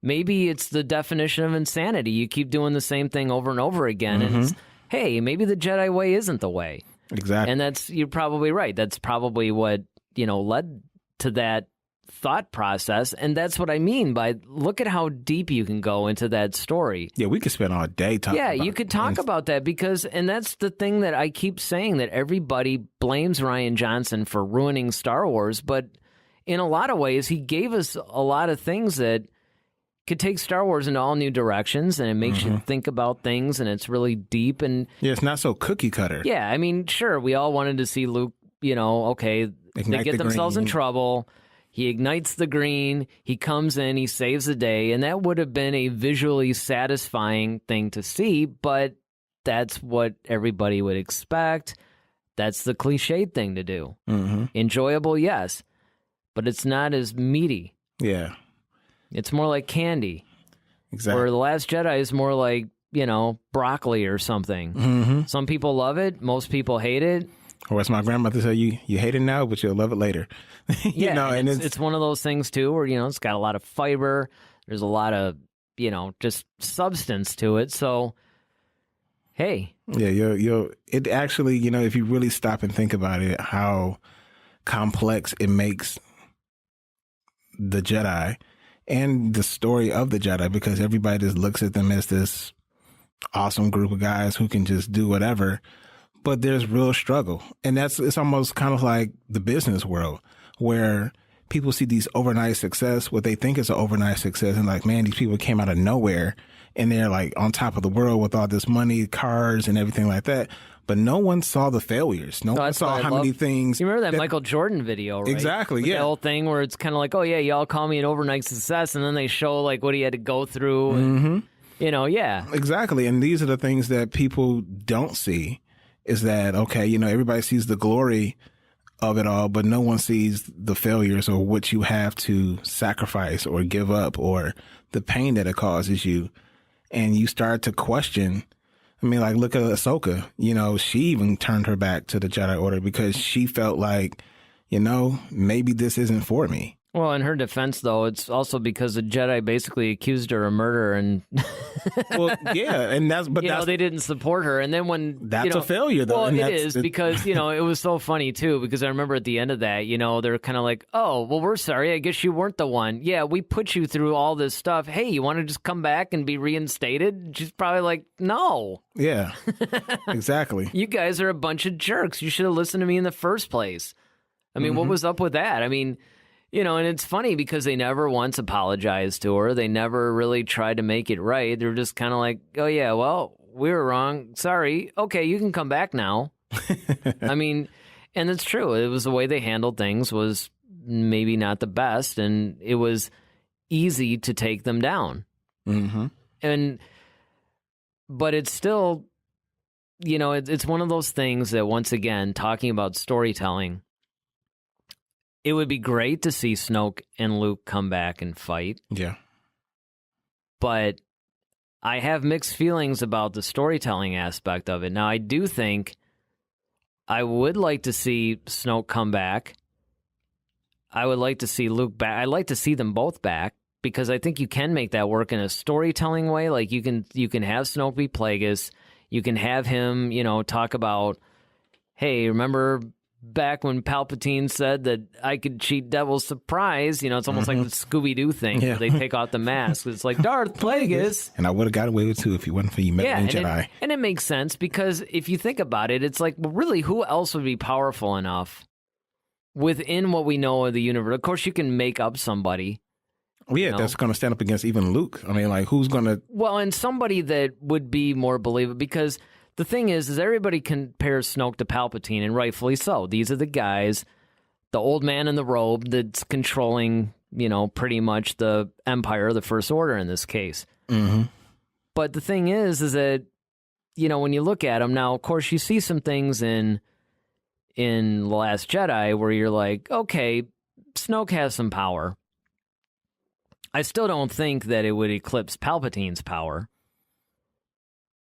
maybe it's the definition of insanity. You keep doing the same thing over and over again, and it's, hey, maybe the Jedi way isn't the way. Exactly. And you're probably right. That's probably what, led to that thought process. And that's what I mean by look at how deep you can go into that story. Yeah, we could spend all day talking about it. Yeah, you could talk about that because, and that's the thing that I keep saying, that everybody blames Rian Johnson for ruining Star Wars. But in a lot of ways, he gave us a lot of things that could take Star Wars in all new directions, and it makes you think about things, and it's really deep. And yeah, it's not so cookie cutter. Yeah, I mean, sure, we all wanted to see Luke, okay, they get themselves in trouble. He ignites the green, he comes in, he saves the day, and that would have been a visually satisfying thing to see, but that's what everybody would expect. That's the cliched thing to do. Enjoyable, yes, but it's not as meaty. Yeah. It's more like candy. Exactly. Where The Last Jedi is more like, broccoli or something. Some people love it, most people hate it. Or as my grandmother said, you hate it now, but you'll love it later. And it's one of those things too where, it's got a lot of fiber. There's a lot of, just substance to it. So, hey. Yeah, it actually, if you really stop and think about it, how complex it makes the Jedi and the story of the Jedi, because everybody just looks at them as this awesome group of guys who can just do whatever. But there's real struggle. And it's almost kind of like the business world where people see these overnight success, what they think is an overnight success. And like, man, these people came out of nowhere and they're like on top of the world with all this money, cars and everything like that. But no one saw the failures. No one saw how many things. You remember that Michael Jordan video, right? Exactly, With yeah. The whole thing where it's kind of like, oh, yeah, y'all call me an overnight success. And then they show like what he had to go through. And, yeah. Exactly. And these are the things that people don't see. Is that, okay, everybody sees the glory of it all, but no one sees the failures or what you have to sacrifice or give up or the pain that it causes you. And you start to question. I mean, like, look at Ahsoka. She even turned her back to the Jedi Order because she felt like, maybe this isn't for me. Well, in her defense, though, it's also because the Jedi basically accused her of murder, and well, yeah, and they didn't support her. And then when that's a failure, though. Well, and it is because it was so funny too. Because I remember at the end of that, they're kind of like, "Oh, well, we're sorry. I guess you weren't the one. Yeah, we put you through all this stuff. Hey, you want to just come back and be reinstated?" She's probably like, "No." Yeah, exactly. You guys are a bunch of jerks. You should have listened to me in the first place. I mean, what was up with that? I mean. And it's funny because they never once apologized to her. They never really tried to make it right. They're just kind of like, oh, yeah, well, we were wrong. Sorry. Okay, you can come back now. I mean, and it's true. It was the way they handled things was maybe not the best, and it was easy to take them down. But it's still, it's one of those things that, once again, talking about storytelling, it would be great to see Snoke and Luke come back and fight. Yeah. But I have mixed feelings about the storytelling aspect of it. Now, I do think I would like to see Snoke come back. I would like to see Luke back. I'd like to see them both back because I think you can make that work in a storytelling way. Like you can have Snoke be Plagueis. You can have him, talk about, hey, remember back when Palpatine said that I could cheat Devil's Surprise, it's almost like the Scooby-Doo thing. Yeah. Where they take out the mask. It's like, Darth Plagueis. And I would have got away with it too if you wasn't for you meddling Jedi. And it makes sense because if you think about it, it's like, well, really, who else would be powerful enough within what we know of the universe? Of course, you can make up somebody. Well, yeah, that's going to stand up against even Luke. I mean, like, who's going to... Well, and somebody that would be more believable because... The thing is everybody compares Snoke to Palpatine, and rightfully so. These are the guys, the old man in the robe that's controlling, pretty much the Empire, the First Order in this case. But the thing is that, when you look at them, now, of course, you see some things in The Last Jedi where you're like, okay, Snoke has some power. I still don't think that it would eclipse Palpatine's power.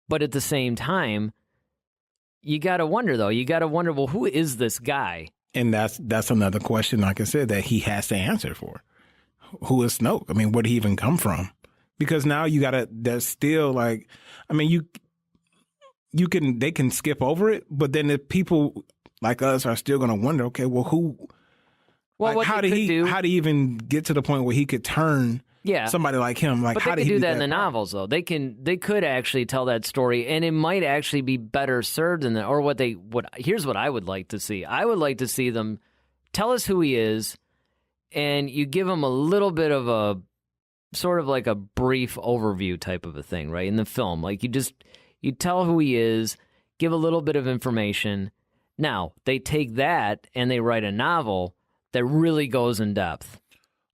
But at the same time, you got to wonder, though. You got to wonder, well, who is this guy? And that's another question, like I said, that he has to answer for. Who is Snoke? I mean, where did he even come from? Because now you got to, there's still like, I mean, they can skip over it, but then the people like us are still going to wonder, okay, well, who, well, like, how did he even get to the point where he could turn somebody like him? Like, but how they did could he do that in the novels, though. They could actually tell that story, and it might actually be better served in here's what I would like to see. I would like to see them tell us who he is, and you give him a little bit of a sort of like a brief overview type of a thing, right? In the film, like you tell who he is, give a little bit of information. Now they take that and they write a novel that really goes in depth.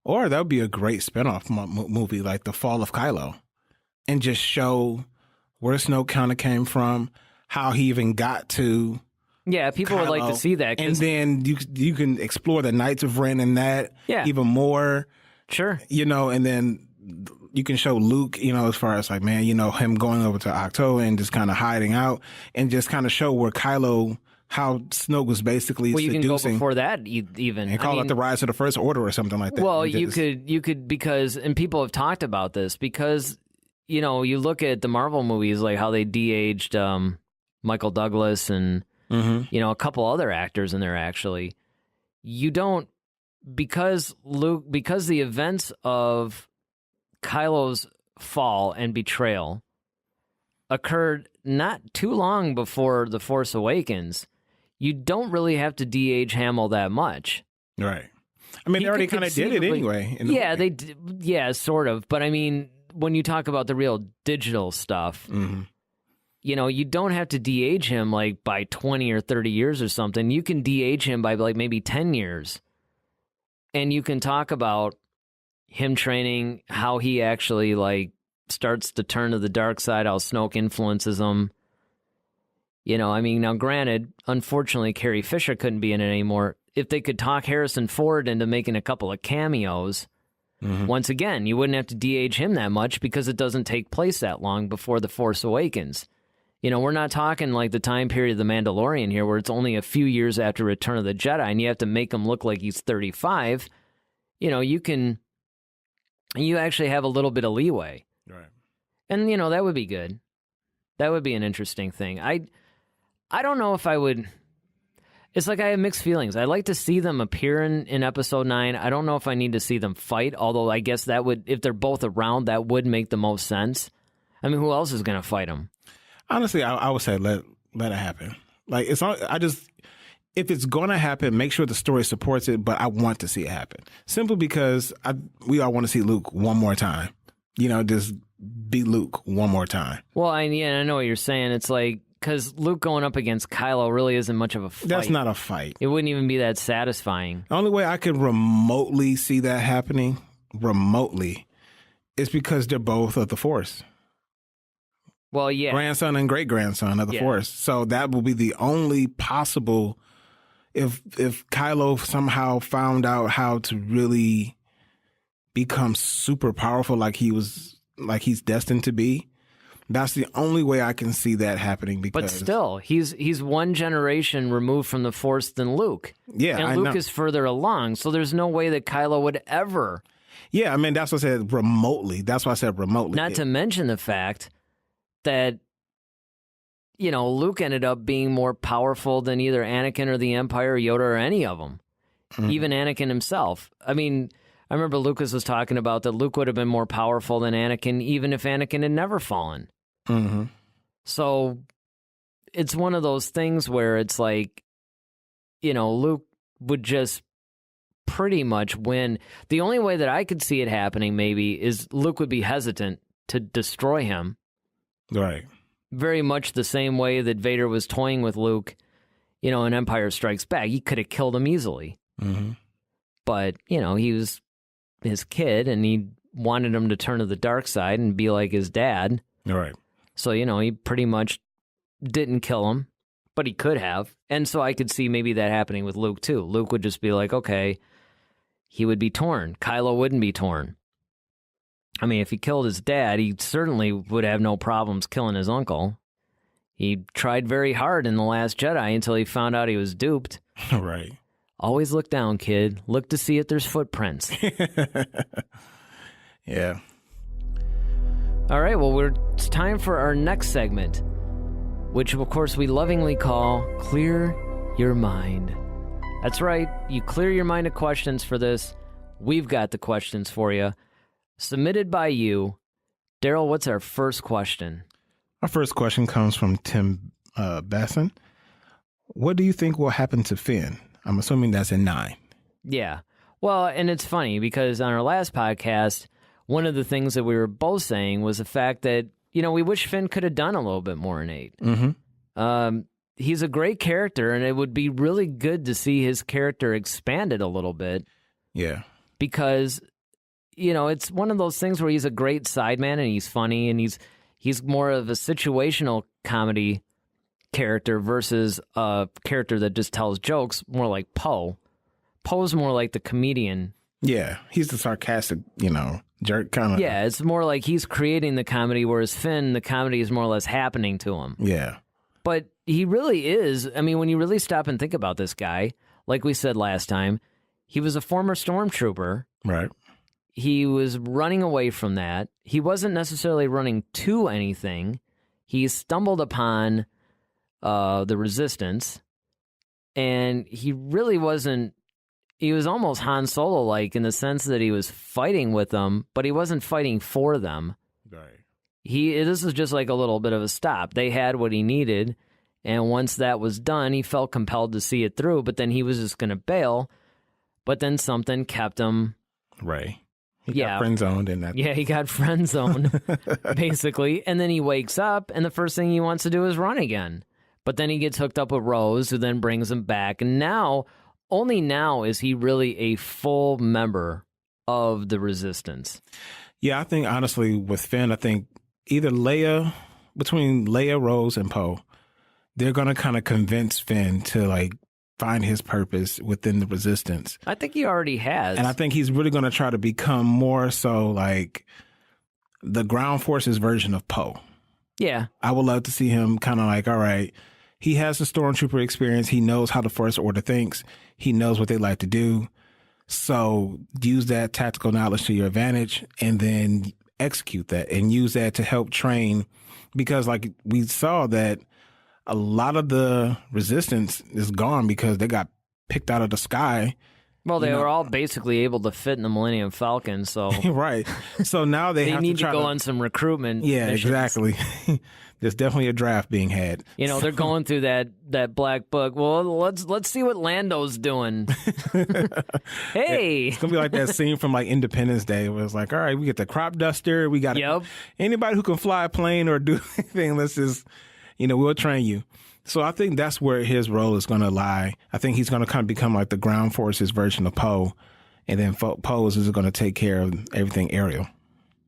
Or that would be a great spinoff movie, like The Fall of Kylo, and just show where Snoke kind of came from, how he even got to. Yeah, people Kylo, would like to see that. And then you can explore the Knights of Ren in that even more. Sure. And then you can show Luke, as far as like, man, him going over to Ahch-To and just kind of hiding out and just kind of show where Kylo, how Snoke was basically seducing. You can go before that even. And call it the Rise of the First Order or something like that. Well, you could because, and people have talked about this, because, you look at the Marvel movies, like how they de-aged Michael Douglas and, a couple other actors in there, actually. You don't, because the events of Kylo's fall and betrayal occurred not too long before The Force Awakens, you don't really have to de-age Hamill that much. Right. I mean, they already kind of did it anyway. They did. Yeah, sort of. But I mean, when you talk about the real digital stuff, you don't have to de-age him like by 20 or 30 years or something. You can de-age him by like maybe 10 years. And you can talk about him training, how he actually like starts to turn to the dark side, how Snoke influences him. Now granted, unfortunately, Carrie Fisher couldn't be in it anymore. If they could talk Harrison Ford into making a couple of cameos, once again, you wouldn't have to de-age him that much because it doesn't take place that long before The Force Awakens. We're not talking like the time period of The Mandalorian here, where it's only a few years after Return of the Jedi, and you have to make him look like he's 35. You actually have a little bit of leeway. Right. And, that would be good. That would be an interesting thing. I don't know if I would. It's like I have mixed feelings. I'd like to see them appear in Episode 9. I don't know if I need to see them fight, although I guess that would, if they're both around, that would make the most sense. I mean, who else is going to fight them? Honestly, I would say let it happen. Like, if it's going to happen, make sure the story supports it, but I want to see it happen. Simply because we all want to see Luke one more time. Just be Luke one more time. Well, I know what you're saying. It's like, because Luke going up against Kylo really isn't much of a fight. That's not a fight. It wouldn't even be that satisfying. The only way I could remotely see that happening, is because they're both of the Force. Well, yeah. Grandson and great-grandson of the Force. So that will be the only possible, if Kylo somehow found out how to really become super powerful like he's destined to be, that's the only way I can see that happening. Because, but still, he's one generation removed from the Force than Luke. Yeah, and Luke is further along, so there's no way that Kylo would ever. Yeah, I mean, that's what I said, remotely. That's why I said remotely. Not to mention the fact that, Luke ended up being more powerful than either Anakin or the Empire, Yoda, or any of them. Even Anakin himself. I mean, I remember Lucas was talking about that Luke would have been more powerful than Anakin, even if Anakin had never fallen. So it's one of those things where it's like, Luke would just pretty much win. The only way that I could see it happening maybe is Luke would be hesitant to destroy him. Right. Very much the same way that Vader was toying with Luke, in Empire Strikes Back. He could have killed him easily. But, he was his kid and he wanted him to turn to the dark side and be like his dad. Right. So, he pretty much didn't kill him, but he could have. And so I could see maybe that happening with Luke too. Luke would just be like, okay, he would be torn. Kylo wouldn't be torn. I mean, if he killed his dad, he certainly would have no problems killing his uncle. He tried very hard in The Last Jedi until he found out he was duped. Right. Always look down, kid. Look to see if there's footprints. Yeah. All right, well, it's time for our next segment, which, of course, we lovingly call Clear Your Mind. That's right. You clear your mind of questions for this. We've got the questions for you. Submitted by you. Darryl, what's our first question? Our first question comes from Tim Basson. What do you think will happen to Finn? I'm assuming that's in 9. Yeah. Well, and it's funny because on our last podcast, one of the things that we were both saying was the fact that, we wish Finn could have done a little bit more in 8. Mm-hmm. He's a great character, and it would be really good to see his character expanded a little bit. Yeah. Because, it's one of those things where he's a great sideman and he's funny and he's more of a situational comedy character versus a character that just tells jokes, more like Poe. Poe's more like the comedian. Yeah, he's the sarcastic, jerk kind of. Yeah, it's more like he's creating the comedy, whereas Finn, the comedy is more or less happening to him. Yeah. But he really is, when you really stop and think about this guy, like we said last time, he was a former stormtrooper. Right. He was running away from that. He wasn't necessarily running to anything. He stumbled upon the Resistance, and he really wasn't. He was almost Han Solo-like in the sense that he was fighting with them, but he wasn't fighting for them. Right. This is just like a little bit of a stop. They had what he needed, and once that was done, he felt compelled to see it through, but then he was just going to bail, but then something kept him. Right. He got friend-zoned in that. Yeah, he got friend-zoned, basically, and then he wakes up, and the first thing he wants to do is run again. But then he gets hooked up with Rose, who then brings him back. And now, only now is he really a full member of the Resistance. Yeah, I think, honestly, with Finn, I think either between Leia, Rose, and Poe, they're going to kind of convince Finn to, find his purpose within the Resistance. I think he already has. And I think he's really going to try to become more so the ground forces version of Poe. Yeah. I would love to see him kind of all right, he has the stormtrooper experience. He knows how the First Order thinks. He knows what they like to do. So use that tactical knowledge to your advantage and then execute that and use that to help train. Because we saw that a lot of the Resistance is gone because they got picked out of the sky. Well, they were all basically able to fit in the Millennium Falcon, so... Right. So now they have need to to go on some recruitment missions. Exactly. There's definitely a draft being had. They're going through that black book. Well, let's see what Lando's doing. Hey! It's going to be like that scene from Independence Day where it's all right, we get the crop duster. We got anybody who can fly a plane or do anything, let's just, we'll train you. So I think that's where his role is going to lie. I think he's going to kind of become the ground forces version of Poe, and then Poe is going to take care of everything aerial.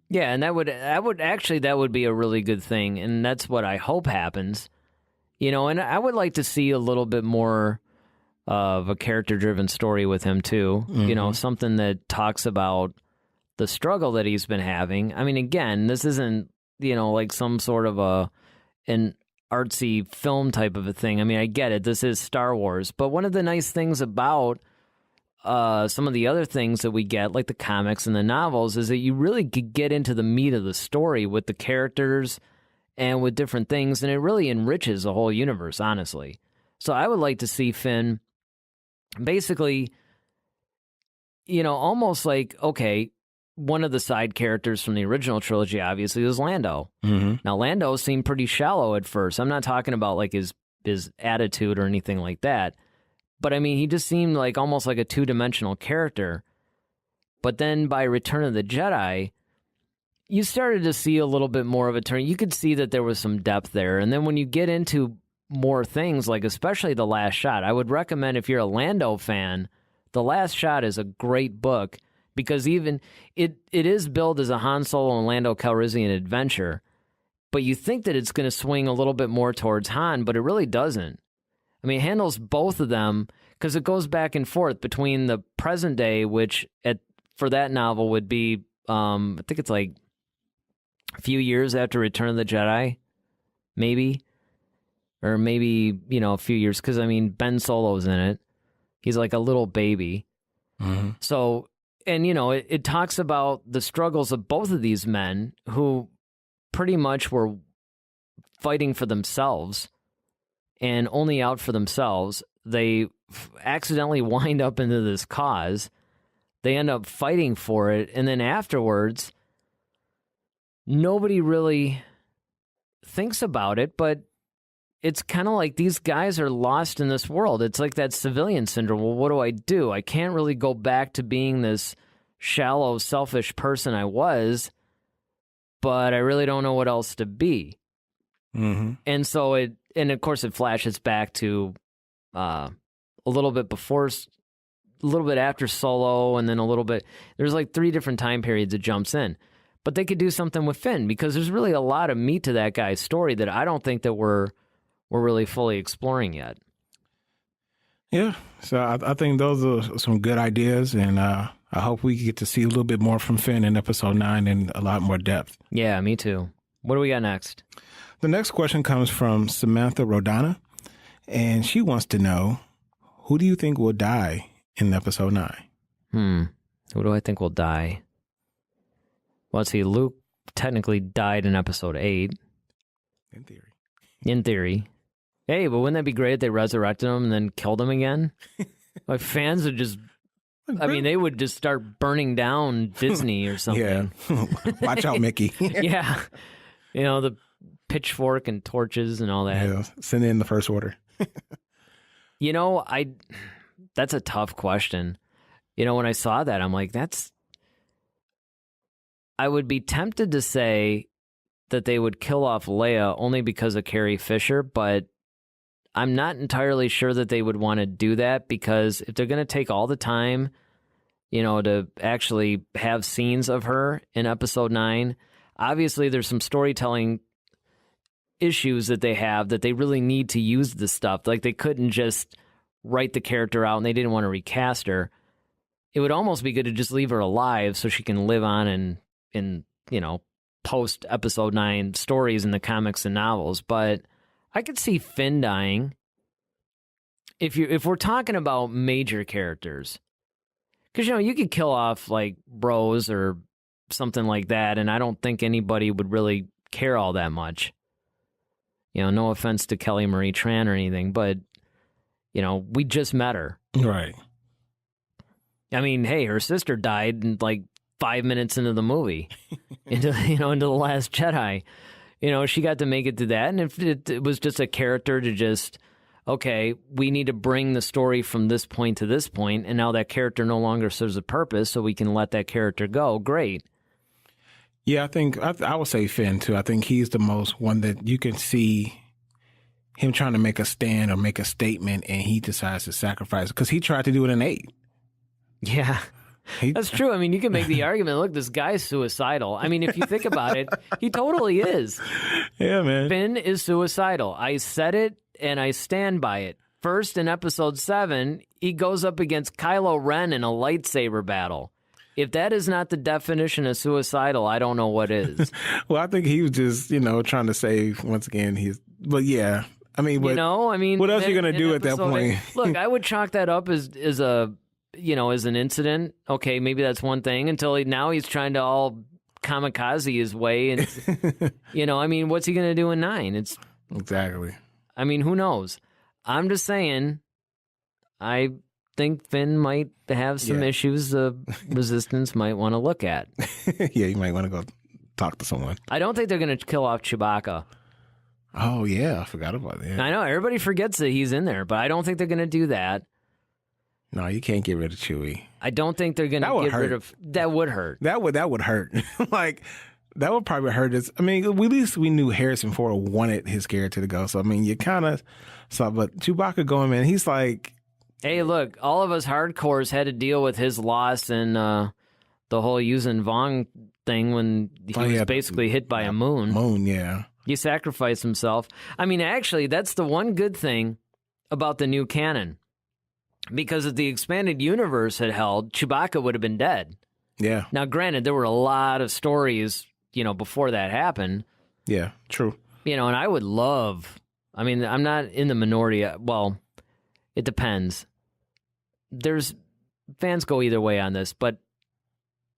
Yeah, and that would be a really good thing, and that's what I hope happens. And I would like to see a little bit more of a character-driven story with him too. Mm-hmm. Something that talks about the struggle that he's been having. Again, this isn't some sort of an artsy film type of a thing. I get it. This is Star Wars. But one of the nice things about some of the other things that we get, like the comics and the novels, is that you really could get into the meat of the story with the characters and with different things, and it really enriches the whole universe, honestly. So I would like to see Finn basically, almost okay, one of the side characters from the original trilogy, obviously, was Lando. Mm-hmm. Now, Lando seemed pretty shallow at first. I'm not talking about his attitude or anything like that. But he just seemed almost like a two-dimensional character. But then by Return of the Jedi, you started to see a little bit more of a turn. You could see that there was some depth there. And then when you get into more things, especially The Last Shot, I would recommend, if you're a Lando fan, The Last Shot is a great book. Because even it is billed as a Han Solo and Lando Calrissian adventure, but you think that it's going to swing a little bit more towards Han, but it really doesn't. It handles both of them because it goes back and forth between the present day, which for that novel would be, I think it's a few years after Return of the Jedi, maybe. or maybe, a few years, because, Ben Solo's in it. He's like a little baby. Mm-hmm. So, and, it talks about the struggles of both of these men who pretty much were fighting for themselves and only out for themselves. They accidentally wind up into this cause. They end up fighting for it. And then afterwards, nobody really thinks about it, but it's kind of like these guys are lost in this world. It's like that civilian syndrome. Well, what do? I can't really go back to being this shallow, selfish person I was, but I really don't know what else to be. Mm-hmm. And so and of course it flashes back to a little bit before, a little bit after Solo, and then a little bit. There's like 3 different time periods it jumps in. But they could do something with Finn, because there's really a lot of meat to that guy's story that I don't think that we're really fully exploring yet. Yeah, so I think those are some good ideas, and I hope we get to see a little bit more from Finn in episode 9 and a lot more depth. Yeah, me too. What do we got next? The next question comes from Samantha Rodana, and she wants to know, who do you think will die in episode 9? Who do I think will die? Well, let's see, Luke technically died in episode 8. In theory. Hey, but wouldn't that be great if they resurrected him and then killed him again? Like, fans would just, they would just start burning down Disney or something. Yeah. Watch out, Mickey. Yeah. The pitchfork and torches and all that. Yeah. Send in the First Order. That's a tough question. When I saw that, I'm like, I would be tempted to say that they would kill off Leia only because of Carrie Fisher, but I'm not entirely sure that they would want to do that, because if they're going to take all the time, to actually have scenes of her in episode 9, obviously there's some storytelling issues that they have that they really need to use this stuff. Like, they couldn't just write the character out, and they didn't want to recast her. It would almost be good to just leave her alive so she can live on in post episode 9 stories in the comics and novels. But I could see Finn dying if we're talking about major characters, because you could kill off like Rose or something like that, and I don't think anybody would really care all that much. No offense to Kelly Marie Tran or anything, but we just met her, right? Hey, her sister died in like 5 minutes into the movie, into The Last Jedi. She got to make it to that, and if it was just a character to just, okay, we need to bring the story from this point to this point, and now that character no longer serves a purpose, so we can let that character go. Great. Yeah, I think I would say Finn too. I think he's the most one that you can see him trying to make a stand or make a statement, and he decides to sacrifice, because he tried to do it in 8. Yeah. That's true. You can make the argument, look, this guy's suicidal. If you think about it, he totally is. Yeah, man. Finn is suicidal. I said it, and I stand by it. First, in episode 7, he goes up against Kylo Ren in a lightsaber battle. If that is not the definition of suicidal, I don't know what is. Well, I think he was just, trying to save, once again, but yeah. What else are you going to do at that point? Look, I would chalk that up as an incident. Okay, maybe that's one thing, until now he's trying to all kamikaze his way. And, what's he going to do in 9? Exactly. Who knows? I'm just saying, I think Finn might have some issues the Resistance might want to look at. Yeah, you might want to go talk to someone. I don't think they're going to kill off Chewbacca. Oh, yeah, I forgot about that. I know, everybody forgets that he's in there, but I don't think they're going to do that. No, you can't get rid of Chewie. I don't think they're going to get rid of... That would hurt. That would hurt. That would probably hurt us. At least we knew Harrison Ford wanted his character to go. So, you kind of saw... But Chewbacca going, man, he's like... Hey, look, all of us hardcores had to deal with his loss and the whole Yuuzhan Vong thing when he was basically hit by a moon. Moon, yeah. He sacrificed himself. Actually, that's the one good thing about the new canon. Because if the expanded universe had held, Chewbacca would have been dead. Yeah. Now, granted, there were a lot of stories, before that happened. Yeah, true. And I would love I mean, I'm not in the minority. Well, it depends. There's fans go either way on this, but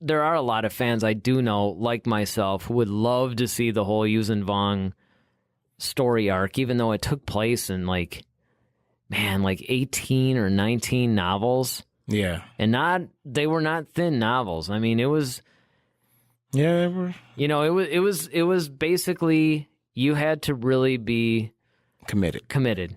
there are a lot of fans I do know, like myself, who would love to see the whole Yuuzhan Vong story arc, even though it took place in like 18 or 19 novels. Yeah. And they were not thin novels. I mean, it was... Yeah, they were... You know, it was basically, you had to really be... Committed.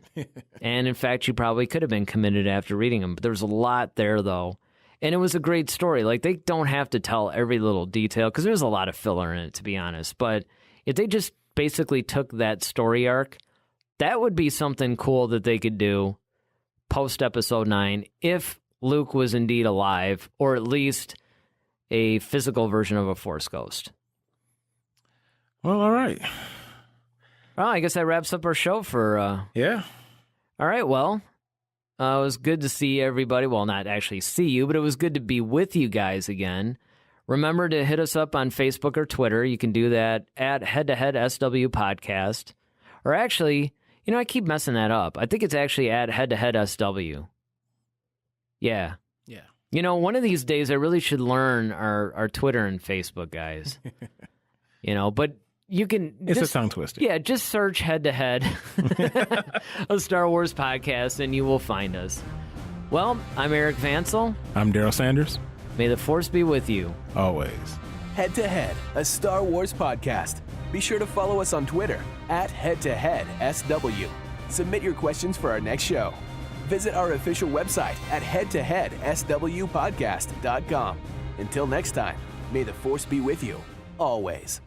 And in fact, you probably could have been committed after reading them. But there was a lot there, though. And it was a great story. Like, they don't have to tell every little detail, because there's a lot of filler in it, to be honest. But if they just basically took that story arc, that would be something cool that they could do post-Episode 9, if Luke was indeed alive, or at least a physical version of a Force ghost. Well, all right. Well, I guess that wraps up our show for... Yeah. All right, well, it was good to see everybody. Well, not actually see you, but it was good to be with you guys again. Remember to hit us up on Facebook or Twitter. You can do that at Head to Head SW Podcast. Or actually, you know, I keep messing that up. I think it's actually at Head to Head SW. Yeah. Yeah. You know, one of these days I really should learn our Twitter and Facebook, guys. You know, but you can... It's a tongue twister. Yeah, just search Head to Head, a Star Wars podcast, and you will find us. Well, I'm Eric Vancil. I'm Darryl Sanders. May the Force be with you. Always. Head to Head, a Star Wars podcast. Be sure to follow us on Twitter at HeadToHeadSW. Submit your questions for our next show. Visit our official website at headtoheadswpodcast.com. Until next time, may the Force be with you, always.